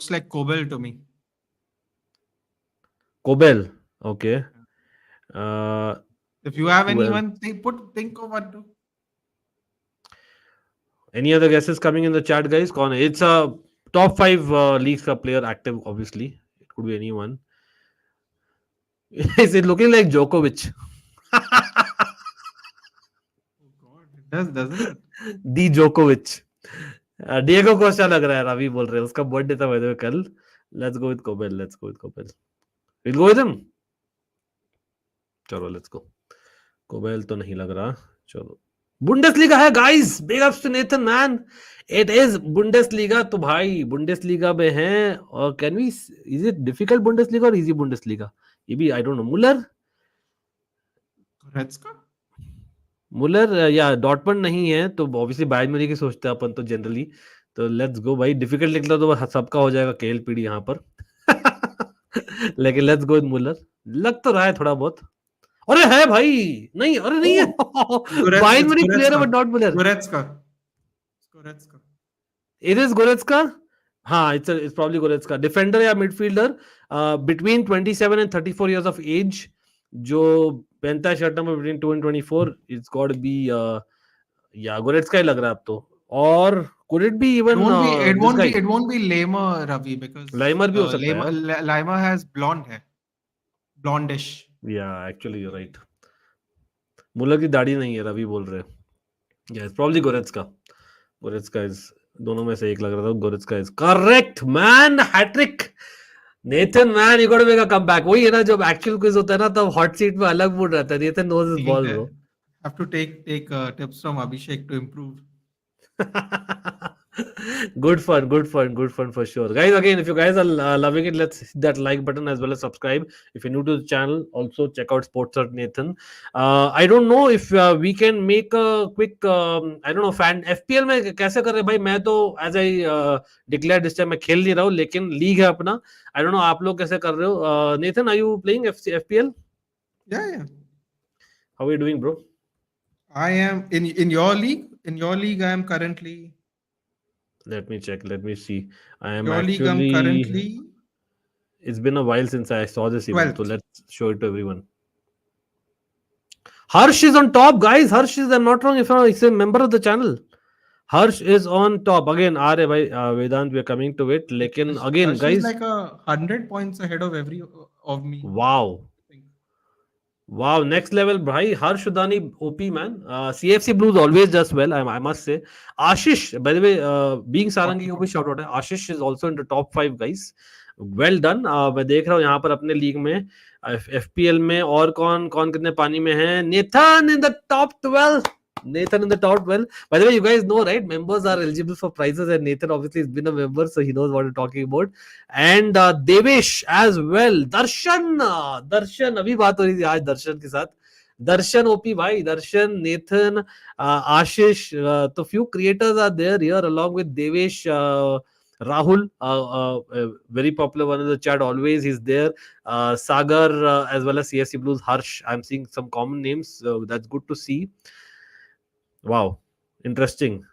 S1: the
S2: like Kobel to me.
S1: Kobel. Okay.
S2: If you have
S1: Well,
S2: anyone, think of one too.
S1: any other guesses coming in the chat, guys? कौन है? It's a top 5 leagues का player active, obviously. It could be anyone. Is it looking like Djokovic?
S2: Oh God, it doesn't it?
S1: The Djokovic. Diego Costa लग रहा है. रवि बोल रहे हैं उसका बर्थडे था वैसे कल. Let's go with Kobel. Let's go with Kobel. We'll go with him. चलो let's go. Kobel तो नहीं लग रहा. चलो. बुंडेसलीगा है guys. Big ups to Nathan man. It is Bundesliga. तो भाई बुंडेसलीगा में है और can we is it difficult Bundesliga और इजी बुंडेसलीगा? ये भी आई डोंट नो. मुलर या डॉटमंड नहीं है तो ऑब्वियसली बायर्न म्यूनिख की सोचते हैं अपन तो जनरली. तो लेट्स गो भाई. डिफिकल्ट निकला तो सबका हो जाएगा केएलपीडी यहाँ पर. लेकिन लेट्स गो विद मुलर. लग तो रहा है थोड़ा बहुत. अरे है भाई. नहीं अरे नहीं है. बायर्न म्यूनिख प्लेयर है but not Muller.
S2: Goretzka.
S1: It is Goretzka. हाँ, it's probably Goretzka. Defender या midfielder between 27 and 34 years of age. जो पहनता है shirt number between 2 and 24. It's got to be yeah Goretzka ही लग रहा है अब तो. और could it be even
S2: It
S1: this guy?
S2: won't be Laimer, Ravi, because
S1: Laimer भी हो सकता है.
S2: Laimer has blonde hair, blondish.
S1: Yeah, actually you're right. मुलर की दाढ़ी नहीं है रवि बोल रहे हैं. Yeah, it's probably Goretzka. Goretzka is दोनों में से एक लग रहा था. Goretzka is correct man. Hat-trick. Nathan man, you got to make a comeback. वही है ना जब actual quiz होता है ना तब hot seat में अलग mood रहता है. Nathan knows his ball, bro.
S2: Have to take tips from Abhishek to improve.
S1: Good fun for sure, guys. Again, if you guys are loving it, let's hit that like button as well as subscribe. If you're new to the channel, also check out Sports at Nathan. I don't know if we can make a quick I don't know fan FPL में कैसे कर रहे हैं भाई. मैं तो as I declared this time मैं खेल नहीं रहा हूँ लेकिन लीग है अपना. I don't know आप लोग कैसे कर रहे हो. Nathan, are you playing FPL?
S2: Yeah.
S1: How are you doing, bro?
S2: I am in your league. In your league, I am currently.
S1: Let me check. Let me see. I am
S2: Your league,
S1: actually.
S2: I'm currently.
S1: It's been a while since I saw this event,
S2: 12th.
S1: so let's show it to everyone. Harsh is on top, guys. Harsh is, I'm not wrong if he's a member of the channel. Harsh is on top. Again, Are bhai, Vedant, we are coming to it. Lekin again,
S2: Harsh
S1: guys.
S2: is like 100 points ahead of of me.
S1: Wow, next level, bhai. Harsh Udani OP, man. CFC Blues always does well, I must say. Ashish, by the way, being Sarangi को भी shout out है. Ashish is also in the top 5, guys. Well done. मैं देख रहा हूँ यहाँ पर अपने लीग में FPL में और कौन कितने पानी में है. Nathan in the top 12. By the way, you guys know, right? Members are eligible for prizes, and Nathan obviously has been a member, so he knows what we're talking about. And Devesh as well. Darshan, अभी बात हो रही थी आज दर्शन के साथ. Darshan OP भाई, Darshan, Nathan, Ashish. तो few creators are there here along with Devesh. Rahul, very popular one in the chat always. He's there. Sagar as well as CFC Blues. Harsh. I'm seeing some common names. So that's good to see. Wow, interesting.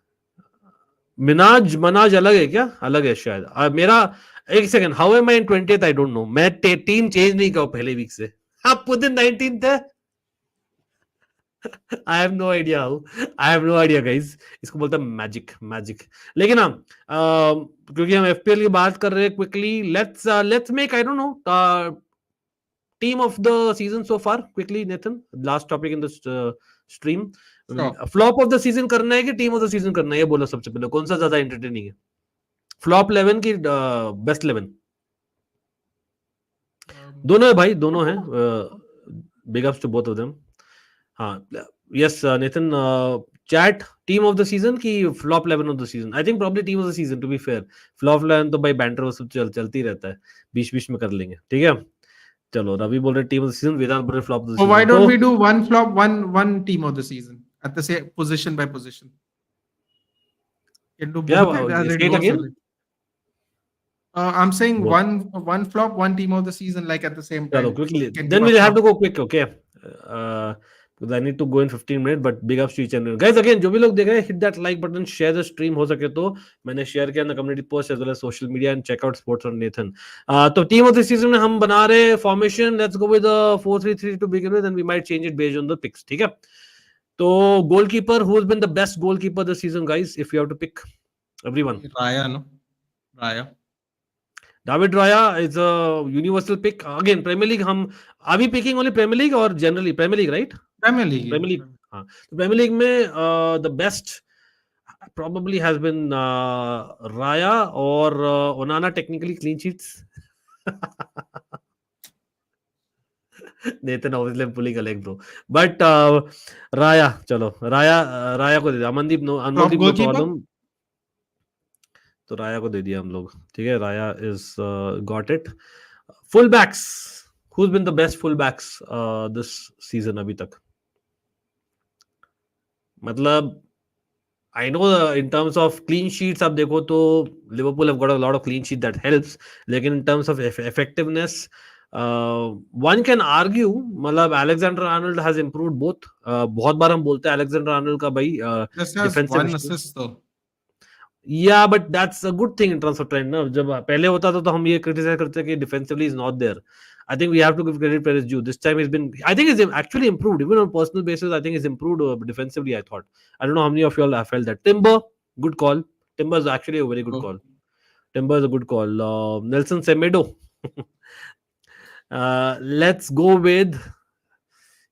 S1: मनाज अलग है क्या? अलग है शायद. मेरा एक second. How am I in 20th? I don't know. मैं team change नहीं किया पहले वीक से. आप खुद 19th है. I have no idea guys. इसको बोलता है मैजिक. लेकिन हाँ, क्योंकि हम FPL की बात कर रहे हैं quickly, let's make, I don't know, team of the season so far quickly. Nathan, last topic in the stream. Flop of the season करना है कि टीम ऑफ द सीजन करना है, ये बोलो सबसे पहले. कौन सा ज्यादा एंटरटेनिंग है, फ्लॉप 11 की बेस्ट 11? दोनों है भाई, दोनों है. Big ups to both of them. हाँ, yes Nathan, chat team of the season की flop 11 of the season. I think probably team of the season to be fair. Flop 11 तो भाई बैंटर वो सब चलती रहता है, बीच बीच में कर लेंगे. ठीक है, चलो रवि बोल रहे टीम ऑफ द सीजन, वेदांत बोल रहे flop of the
S2: So why
S1: season.
S2: don't
S1: तो
S2: we do one flop, one team of the season at the same position by position? Can do
S1: क्या
S2: both as it
S1: say it
S2: goes.
S1: again.
S2: I'm saying
S1: Both.
S2: one flop, one team of the season, like at the same
S1: चलो
S2: time. So
S1: quickly,
S2: we can
S1: then
S2: give a
S1: we'll have to
S2: flop.
S1: go quick. Okay, because I need to go in 15 minutes, but big ups to each and everyone. Guys, again जो भी लोग देख रहे हैं, hit that like button, share the stream हो सके तो. मैंने share किया ना community post as well as social media, and check out Sports on Nathan. तो team of the season में हम बना रहे formation. Let's go with the 4-3-3 to begin with, and we might change it based on the picks. ठीक है. तो goalkeeper, who's been the best goalkeeper this season, guys? If you have to pick everyone.
S2: Raya, no? Raya.
S1: David Raya is a universal pick. Again, Premier League, are we picking only Premier League or generally Premier League, right?
S2: Premier League.
S1: Premier League. हाँ, तो Premier League में the best probably has been Raya or Onana, technically clean sheets. Nathan obviously I'm pulling a leg bro, but Raya, चलो Raya को दे दिया. Amandeep no problem, तो राया को दे दिया हम लोग. ठीक है, Raya is got it. Full backs, who's been the best full backs this season अभी तक? मतलब I know in terms of clean sheets आप देखो तो Liverpool have got a lot of clean sheet that helps, लेकिन in terms of effectiveness one can argue मतलब Alexander Arnold has improved both. बहुत बार हम बोलते हैं Alexander Arnold का भाई
S2: Just has
S1: defensive
S2: one
S1: issue.
S2: assist though.
S1: Yeah, but that's a good thing in terms of trend ना. जब पहले होता था तो हम ये criticize करते कि defensively is not there. I think we have to give credit where it's due. This time he's been, I think he's actually improved. Even on personal basis, I think he's improved defensively, I thought. I don't know how many of you all have felt that. Timber, good call. Timber is actually a very good call. Timber is a good call. Nelson Semedo. Let's go with,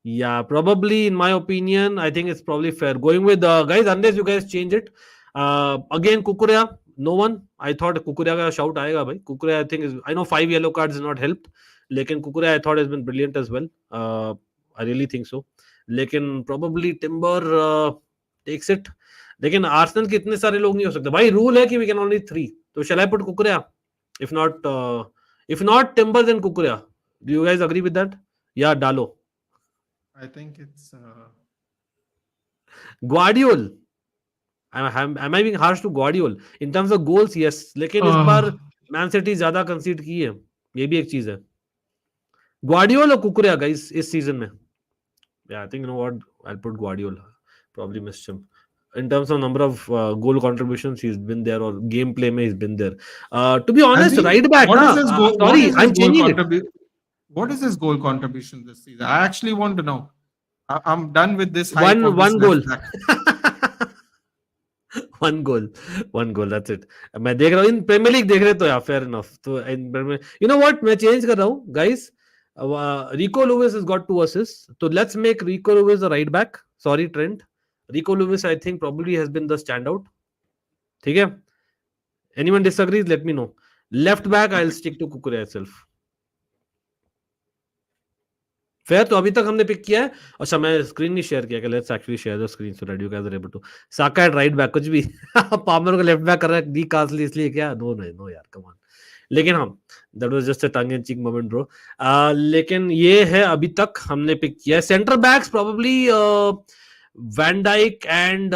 S1: yeah, probably in my opinion, I think it's probably fair. Going with, guys, unless you guys change it. Again, Kukurea, no one. I thought Kukurea का shout आएगा भाई. Kukurea, I think is, I know 5 yellow cards has not helped. लेकिन Kukurea I thought has been brilliant as well. I really think so. लेकिन probably Timber takes it. लेकिन Arsenal के इतने सारे लोग नहीं हो सकते भाई. रूल है कि we can only 3. तो shall I put Kukurea? If not Timber, then Kukurea. Do you guys agree with that? Yeah, डालो.
S2: I think it's
S1: Guardiol. Am I being harsh to Guardiol? In terms of goals, yes. लेकिन इस बार man city ज्यादा कंसीड की है, ये भी एक चीज है. Guardiol or Kukurea, guys, इस सीजन में? Yeah, I think you know what, I'll put Guardiol. Probably missed him. In terms of number of goal contributions, he's been there, or gameplay में he's been there. To be honest, right back. Sorry, I'm changing it.
S2: What is his goal contribution this season? I actually want to know. I'm done with this hype.
S1: One goal. one goal, that's it. मैं देख रहा हूँ इन premiere league देख रहे तो यार fair enough. तो you know what, मैं change कर रहा हूँ guys. Rico Lewis has got 2 assists. So let's make Rico Lewis a right back. Sorry Trent. Rico Lewis I think probably has been the standout. ठीक है? Anyone disagrees? Let me know. Left back I'll stick to Kukurea itself. Fair. तो अभी तक हमने pick किया है. अच्छा, मैं स्क्रीन नहीं शेयर किया. Let's actually share the screen so that you guys are able to. Saka at right back, कुछ भी. पामर को लेफ्ट बैक कर रहा है डी कास्टली, इसलिए क्या? नो यार, कम ऑन. लेकिन हम, that was just a tongue in cheek moment bro. लेकिन ये है अभी तक हमने पिक किया है. Centre backs probably van Dijk and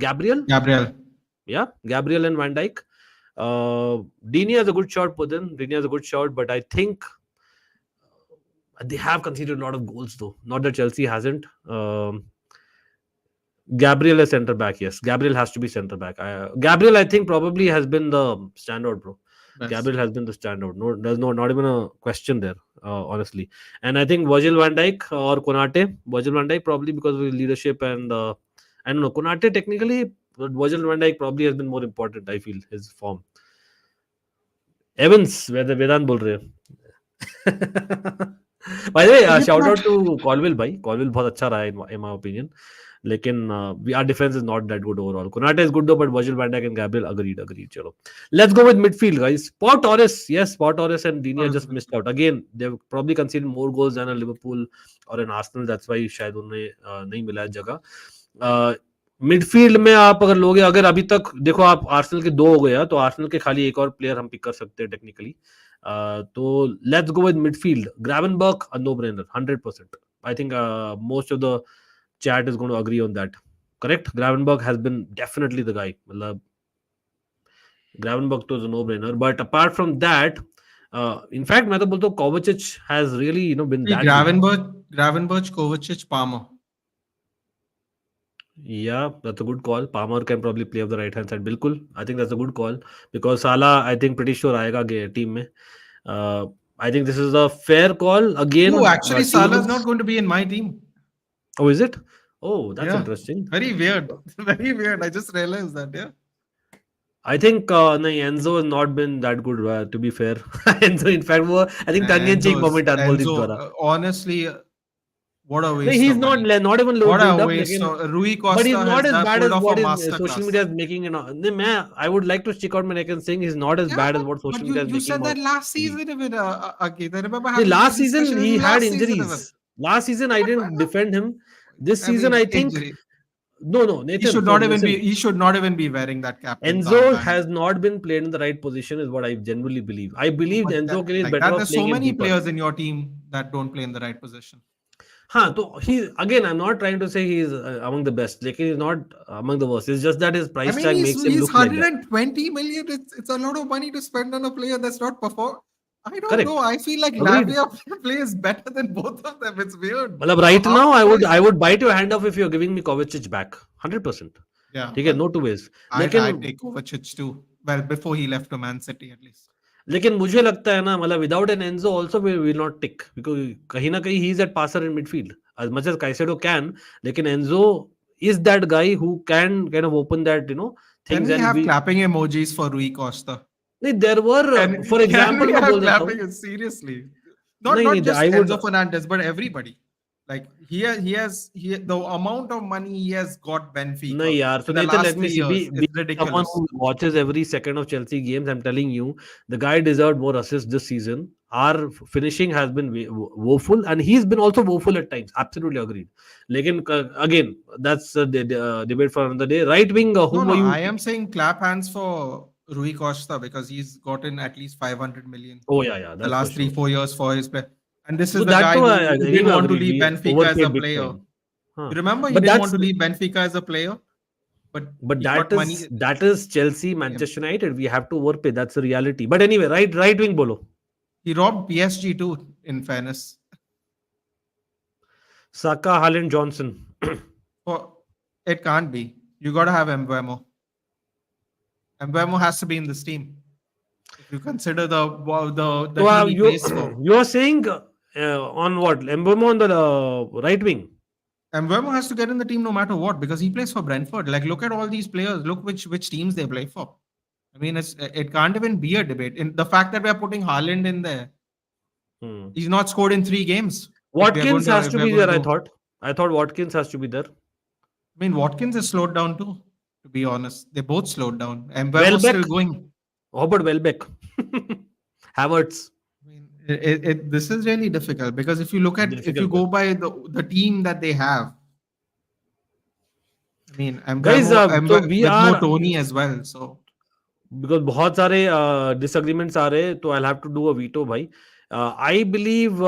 S1: Gabriel. Yeah, Gabriel and Van Dijk. Dini has a good shot put in. Dini has a good shot, but I think they have conceded a lot of goals though. Not that Chelsea hasn't. Gabriel is centre back. Yes, Gabriel has to be centre back. Gabriel, I think, probably has been the standout, bro. Best. Gabriel has been the standout. No, there's not even a question there, honestly. And I think Virgil van Dijk or Konate. Virgil van Dijk probably because of his leadership and I don't know. Konate technically, but Virgil van Dijk probably has been more important. I feel his form. Evans, where the Vedant bol rahe. By the way, shout out to Colville bhai. Colville बहुत अच्छा रहा है in my opinion. लेकिन our defense is not that good overall. Konate is good though, but Virgil van Dijk and Gabriel agreed. चलो, let's go with midfield, guys. Pau Torres, yes, Pau Torres and Digne just missed out. Again, they've probably conceded more goals than a Liverpool or an Arsenal. That's why शायद उन्हें नहीं मिला जगह. Midfield में आप अगर लोगे, अगर अभी तक देखो आप आर्सेनल के 2 हो गया, तो आर्सेनल के खाली एक और प्लेयर हम पिक कर सकते हैं टेक्निकली। तो let's go with midfield. Gravenberch a no brainer 100%। I think most of the chat is going to agree on that. Correct? Gravenberg has been definitely the guy. मतलब Gravenberg तो is a no-brainer. But apart from that, in fact, मैं तो बोलता हूँ Kovacic has really been that good.
S2: Gravenberch, Kovacic, Palmer.
S1: Yeah, that's a good call. Palmer can probably play off the right hand side. बिल्कुल, I think that's a good call because Salah, I think pretty sure आएगा team में. I think this is a fair call again.
S2: Oh, actually, Salah is
S1: teams.
S2: not going to be in my team.
S1: Oh, is it? Oh, that's
S2: Yeah.
S1: interesting.
S2: Very weird. Very weird. I just realized that. Yeah.
S1: I think नहीं, Enzo has not been that good, to be fair. Enzo, in fact, वो I think tongue in cheek moment अनमोल दीप द्वारा.
S2: Honestly, what a
S1: नहीं,
S2: waste
S1: he's
S2: of
S1: not
S2: money.
S1: not even
S2: What a
S1: linked up,
S2: waste.
S1: लेकिन
S2: Rui
S1: but he's
S2: Costa
S1: not
S2: has
S1: as bad
S2: pulled
S1: as
S2: off
S1: what
S2: a
S1: is social
S2: masterclass.
S1: media is making. नहीं, मैं I would like to stick out my neck and saying he's not as
S2: Yeah,
S1: bad as what
S2: but
S1: social media is
S2: you
S1: making
S2: said that
S1: about.
S2: last season even, Akita. I remember
S1: नहीं,
S2: having
S1: last
S2: this
S1: season
S2: discussion with
S1: he
S2: you
S1: had
S2: last season even.
S1: injuries. Last season I didn't defend him. This
S2: I
S1: season
S2: mean,
S1: I think
S2: injury.
S1: no,
S2: He
S1: Nathan.
S2: should
S1: So
S2: not even be.
S1: listen,
S2: He should not even be wearing that captain's
S1: Enzo
S2: armband.
S1: has not been played in the right position, is what I genuinely believe. I believe
S2: But
S1: Enzo
S2: that,
S1: के लिए is
S2: like
S1: better
S2: that,
S1: off
S2: there's so
S1: playing in
S2: many
S1: deeper.
S2: players in your team that don't play in the right position.
S1: हाँ, तो he again, I'm not trying to say he's among the best. लेकिन he's not among the worst. It's just that his
S2: I
S1: price
S2: mean,
S1: tag makes him
S2: he's
S1: look like that.
S2: 120 million. It's a lot of money to spend on a player that's not perform. I don't know.
S1: Correct.
S2: I feel like
S1: Agreed.
S2: Lavia plays better than both of them. It's weird.
S1: मतलब right
S2: Half
S1: now,
S2: the
S1: I
S2: price.
S1: would bite your hand off if you're giving me Kovacic back. 100%.
S2: Yeah,
S1: ठीक है,
S2: well,
S1: no two ways.
S2: I'd
S1: लेकिन
S2: take Kovacic too. Well, before he left to Man City, at least.
S1: लेकिन मुझे लगता है ना, मतलब without an Enzo also we will not tick because कहीं ना कहीं he is that passer in midfield as much as Caicedo can. लेकिन Enzo is that guy who can kind of open that
S2: Can
S1: things
S2: we
S1: and
S2: have
S1: we.
S2: clapping emojis for Rui Costa?
S1: नहीं, there were for
S2: Can
S1: example
S2: we
S1: मैं
S2: have
S1: बोल देता हूँ.
S2: clapping? Seriously,
S1: नहीं
S2: not
S1: नहीं,
S2: just
S1: I would.
S2: Enzo Fernandez, but everybody. Like the amount of money he has got Benfica
S1: नहीं यार, so
S2: in the
S1: Nathan, let
S2: last
S1: me
S2: 3
S1: see.
S2: years.
S1: Be
S2: It's
S1: someone
S2: ridiculous.
S1: who watches every second of Chelsea games, I'm telling you, the guy deserved more assists this season. Our finishing has been woeful, and he's been also woeful at times. Absolutely agreed. लेकिन again, that's the debate for another day. Right wing, whom
S2: No,
S1: were you?
S2: I am saying clap hands for Rui Costa because he's gotten at least 500 million
S1: Oh yeah,
S2: the
S1: that's for
S2: last
S1: sure.
S2: 3-4 years for his play. And this is
S1: So
S2: the
S1: that
S2: guy
S1: too,
S2: who didn't
S1: anyway
S2: want to
S1: agreed.
S2: leave
S1: We
S2: Benfica as a
S1: overpaid big
S2: player.
S1: time. Huh.
S2: You remember he
S1: But
S2: didn't want
S1: that's
S2: to leave Benfica as a player, but he got money.
S1: that is Chelsea, Manchester United. We have to overpay. That's the reality. But anyway, right wing bolo.
S2: He robbed PSG too, in fairness.
S1: Saka, Haaland, Johnson.
S2: For it can't be. You got to have Mbeumo. Mbeumo has to be in this team. If you consider the
S1: So
S2: team he plays for.
S1: you are saying on what? Mbeumo on the right wing.
S2: Mbeumo has to get in the team no matter what because he plays for Brentford. Like, look at all these players. Look which teams they play for. I mean, it can't even be a debate. In the fact that we are putting Haaland in there, he's not scored in 3 games.
S1: Watkins has to be there.
S2: I
S1: I thought Watkins has to be there.
S2: mean, Watkins has slowed down too. To be honest, they both slowed down.
S1: Welbeck.
S2: Mbeumo's still going.
S1: How about Welbeck? Havertz.
S2: I mean, this is really difficult because if you look at if you go by the team that they have, I mean,
S1: Guys, so we
S2: with
S1: are
S2: no Tony as well. So
S1: because बहुत सारे disagreements आ रहे हैं, तो I'll have to do a veto, भाई. I believe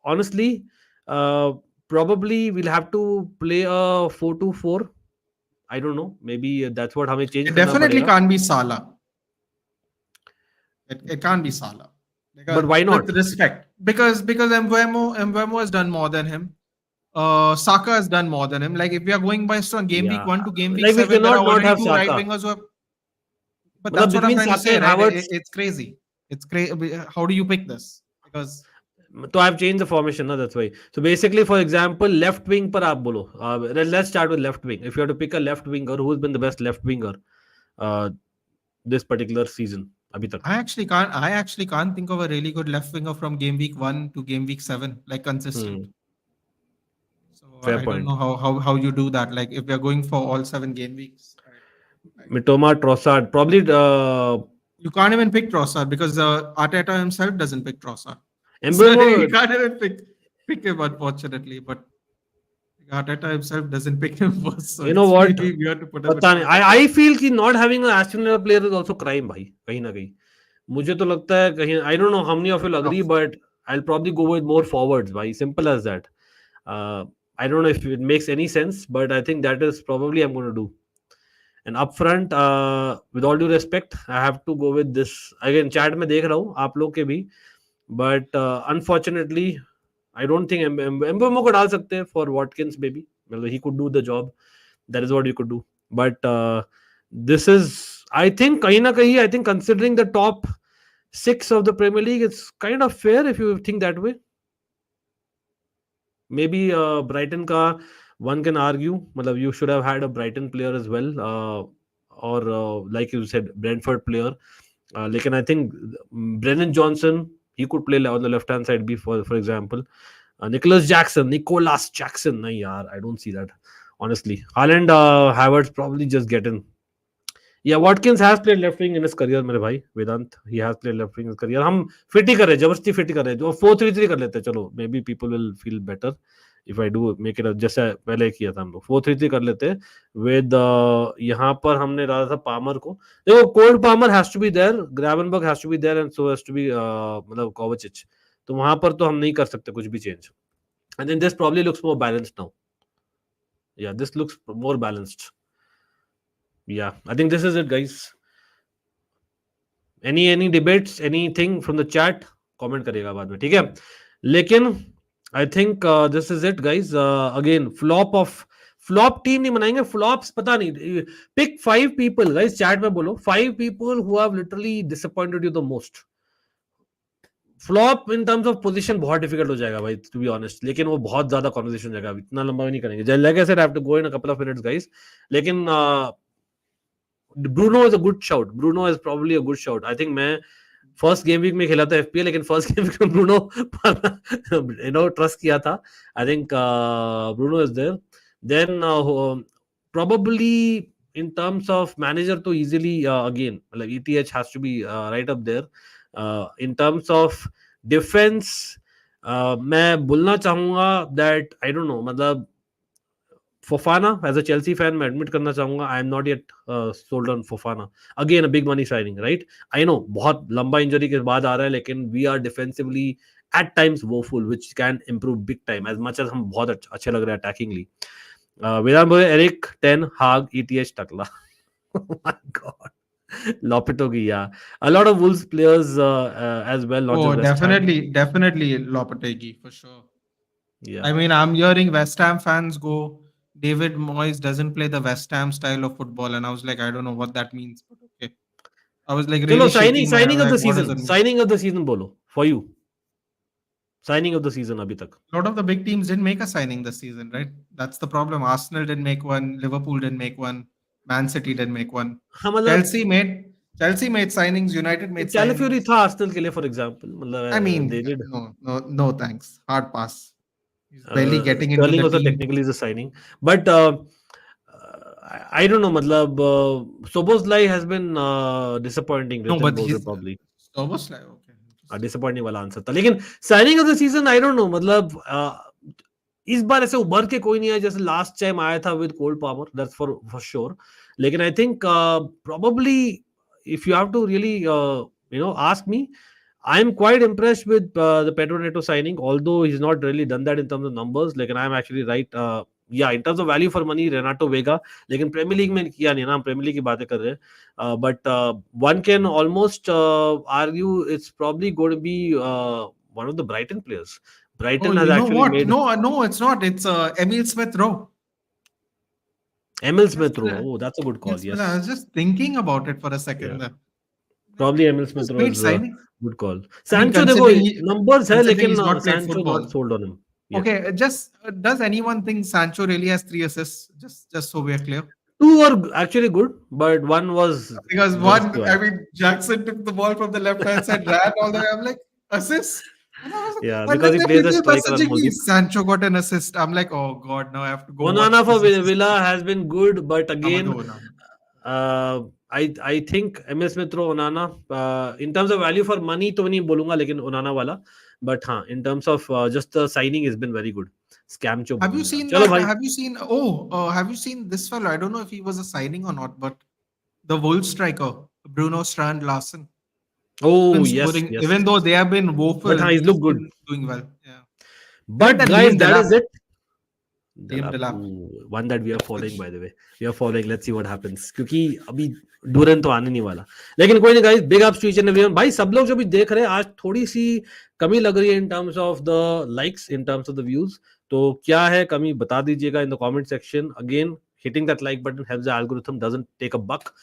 S1: honestly, probably we'll have to play a 4-2-4. I don't know. Maybe that's what हमें change
S2: it
S1: करना
S2: definitely
S1: पड़ेगा.
S2: can't be Salah. It can't be Salah.
S1: But why not?
S2: With respect, because Mbeumo has done more than him. Saka has done more than him. Like if we are going by from game week
S1: Yeah,
S2: 1 to game week
S1: like we
S2: 7, there
S1: cannot
S2: are
S1: not
S2: already
S1: have
S2: 2 right
S1: Saka.
S2: wingers who have. But
S1: मतलब
S2: that's what I'm
S1: between
S2: trying to
S1: Saka
S2: say,
S1: and
S2: right?
S1: Havertz.
S2: It's crazy. It's crazy. How do you pick this? Because
S1: तो I've changed the formation, no? That's why. So basically, for example, left wing पर आप बोलो. Let's start with left wing. If you have to pick a left winger, who's been the best left winger this particular season? अभी तक.
S2: I actually can't think of a really good left winger from game week 1 to game week 7, like consistent. So
S1: Fair
S2: I
S1: point.
S2: don't know how you do that. Like if we are going for all 7 game weeks.
S1: Mitoma, Trossard, probably.
S2: You can't even pick Trossard because Arteta himself doesn't pick Trossard. So
S1: Mbeumo,
S2: you can't even pick him, unfortunately. But Arteta himself doesn't pick him first, so
S1: You know
S2: it's
S1: what?
S2: really weird to put him
S1: पता
S2: at
S1: नहीं.
S2: first.
S1: I feel कि not having an Aston Villa player is also crime भाई, कहीं ना कहीं. मुझे तो लगता है कहीं, I don't know how many of you will agree,
S2: Tough.
S1: but I'll probably go with more forwards भाई. Simple as that. Uh, I don't know if it makes any sense, but I think that is probably I'm going to do. And up front, with all due respect, I have to go with this. Again, chat में देख रहा हूँ आप लोग के भी, but unfortunately, I don't think Mbemo को डाल सकते हैं for Watkins maybe. Well, he could do the job. That is what you could do. But this is, I think, कहीं ना कहीं, I think considering the top 6 of the Premier League, it's kind of fair if you think that way. Maybe Brighton का one can argue, मतलब you should have had a Brighton player as well, or like you said, Brentford player. लेकिन I think Brennan Johnson, he could play on the left hand side be for example. Nicholas Jackson, Nicolas Jackson, nahi yaar, I don't see that honestly. Haaland, Havertz probably just get in. Yeah, Watkins has played left wing in his career, मेरे भाई वेदांत. He has played left wing in his career. हम fit ही कर रहे हैं, जबरदस्ती fit ही कर रहे हैं. जो 4-3-3 कर लेते हैं, चलो. Maybe people will feel better if I do make it जैसे पहले किया था हम लोग. 4-3-3 कर लेते हैं. With यहाँ पर हमने डाला था पामर को. देखो, Cole Palmer has to be there, Gravenberch has to be there, and so has to be मतलब Kovacic. तो वहां पर तो हम नहीं कर सकते कुछ भी change. And then this probably looks more balanced now. Yeah, this looks more balanced. Yeah, I think this is it, guys. Any debates, anything from the chat, comment करिएगा बाद में, ठीक है. लेकिन I think this is it, guys. Again, flop team नहीं बनाएंगे. Flops पता नहीं. Pick 5 people, guys. Chat में बोलो 5 people who have literally disappointed you the most. Flop in terms of position बहुत डिफिकल्ट हो जाएगा भाई, टू बी ऑनेस्ट. लेकिन वो बहुत ज्यादा कॉन्वर्सेशन हो जाएगा, इतना लंबा भी नहीं करेंगे. Like I said, I have to go in a couple of minutes, guys. लेकिन Bruno is a good shout. Bruno is probably a good shout. I think मैं फर्स्ट गेम वीक में खेला था एफपीएल, लेकिन फर्स्ट गेम वीक में Bruno you know trust किया था. I think Bruno is there. Then probably in terms of manager तो easily again like ETH has to be right up there. In terms of defense, मैं बोलना चाहूंगा that I don't know, मतलब Fofana, as a Chelsea fan, मैं admit करना चाहूंगा, I am not yet sold on Fofana. Again, a big money signing, right? I know बहुत लंबा injury के बाद आ रहा है, लेकिन we are defensively at times woeful, which can improve big time, as much as हम बहुत अच्छे लग रहे हैं attackingly. वेदांत बोले एरिक टेन हाग ETH टकला. Oh my god. Lopetegui, yeah. A lot of Wolves players as well, not just West Ham.
S2: Definitely Lopetegui for sure.
S1: Yeah.
S2: I mean, I'm hearing West Ham fans go, David Moyes doesn't play the West Ham style of football, and I was like, I don't know what that means, but okay. I was like
S1: चलो,
S2: really shaking my head,
S1: signing of the
S2: like, what does
S1: season.
S2: that mean?
S1: Signing of the season बोलो for you. Signing of the season अभी तक.
S2: A lot of the big teams didn't make a signing this season, right? That's the problem. Arsenal didn't make one, Liverpool didn't make one, Man City didn't make one.
S1: हाँ, मतलब
S2: Chelsea made signings, United made
S1: Calafiori
S2: signings.
S1: था Arsenal के लिए, for example. मतलब
S2: I mean,
S1: they did.
S2: no thanks. Hard pass. He's barely getting into
S1: Sterling
S2: the
S1: also
S2: team.
S1: technically is a signing, but I don't know. मतलब Soboslai has been disappointing.
S2: No, but
S1: Bolger
S2: he's
S1: probably.
S2: Soboslai, okay.
S1: Disappointing वाला answer था. लेकिन signing off the season I don't no, मतलब इस बार ऐसे उभर के कोई नहीं आया जैसे लास्ट टाइम आया था with cold power, that's for sure. लेकिन I think probably if you have to really you know ask me, I am quite impressed with the Pedro Neto signing, although he's not really done that in terms of numbers. Like, I am actually right. Yeah, in terms of value for money, Renato Vega. लेकिन premiere league में किया नहीं ना, हम premiere league की बातें कर रहे हैं. But one can almost argue it's probably going to be one of the Brighton players. Brighton has actually made.
S2: No, it's not. It's Emil Smith-Rowe.
S1: Emil Smith-Rowe. Oh, that's a good call. Yes.
S2: I was just thinking about it for a second.
S1: Yeah. Probably Emil Smith-Rowe
S2: Great
S1: is
S2: signing.
S1: good call.
S2: I mean,
S1: Sancho देखो numbers है,
S2: considering
S1: लेकिन
S2: he's not played
S1: Sancho
S2: football.
S1: not sold on him. Yeah.
S2: Okay, just does anyone think Sancho really has 3 assists? Just so we're clear.
S1: 2 were actually good, but one was
S2: Because
S1: just
S2: one,
S1: good.
S2: I mean, Jackson took the ball from the left hand side, ran all the way. I'm like, assist? And I was like,
S1: Yeah,
S2: and
S1: because
S2: then
S1: he plays
S2: people
S1: as striker and
S2: messaging me,
S1: multi.
S2: Sancho got an assist. I'm like, oh god, now I have to go.
S1: Onana
S2: watch
S1: for
S2: this assist.
S1: Villa has been good, but again,
S2: Onana.
S1: I think Emil Smith-Rowe, Onana, in terms of value for money तो नहीं बोलूंगा, लेकिन Onana वाला. But हाँ, in terms of just the signing has been very good. Scam चो
S2: Have you
S1: बनेगा.
S2: seen
S1: चलो
S2: that?
S1: भाई.
S2: Have you seen this fellow? I don't know if he was a signing or not, but the Wolves striker, Bruno Strand Larsen,
S1: Oh
S2: been
S1: yes,
S2: scoring,
S1: yes.
S2: even though they have been woeful,
S1: But हाँ, he's
S2: he's
S1: look good.
S2: been doing well. Yeah. Even
S1: But
S2: that
S1: guys,
S2: Liam
S1: that
S2: Delap,
S1: is it.
S2: Liam
S1: Delap,
S2: Delap,
S1: one that we are following,
S2: Ipswich.
S1: by the way. We are following. Let's see what happens. क्योंकि अभी Durand तो आने नहीं वाला. लेकिन कोई नहीं guys, big ups to each and everyone. भाई सब लोग जो भी देख रहे हैं आज थोड़ी सी कमी लग रही है in terms of the likes, in terms of the views. तो क्या है कमी बता दीजिएगा in the comment section. Again, hitting that like button helps the algorithm, doesn't take a buck.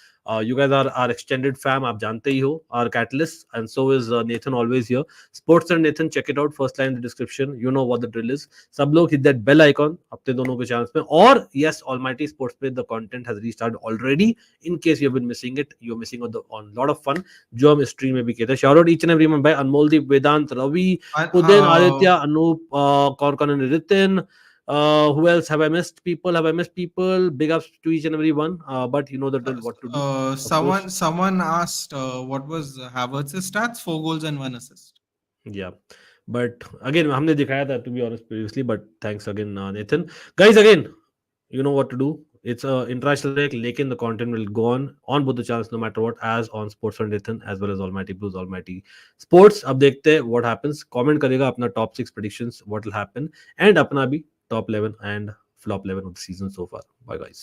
S1: You guys are our extended fam, आप जानते ही हो, our catalyst, and so is Nathan always here. Sports and Nathan, check it out, first line in the description. You know what the drill is. सब लोग hit that bell icon अपने दोनों के channels पे. और yes, Almighty Sports पे the content has restarted already. In case you have been missing it, you're missing on lot of fun जो हम stream में भी किए थे. Shout out each and every one by Anmoldeep, Vedant, Ravi,
S2: And,
S1: Udin, Aditya, Anup, कौन and Ritin. Who else have I missed? People. Big ups to each and every one. But you know the drill, what to do. Of course.
S2: someone asked what was Havertz's stats? 4 goals and 1 assist.
S1: Yeah. But again, हमने दिखाया था to be honest previously. But thanks again, Nathan. Guys, again, you know what to do. It's a international break. Lekin the content will go on both the channels no matter what, as on Sports for Nathan as well as Almighty Blues, Almighty Sports. अब देखते हैं what happens. Comment करेगा अपना top 6 predictions, what will happen, and अपना भी top 11 and flop 11 of the season so far. Bye guys.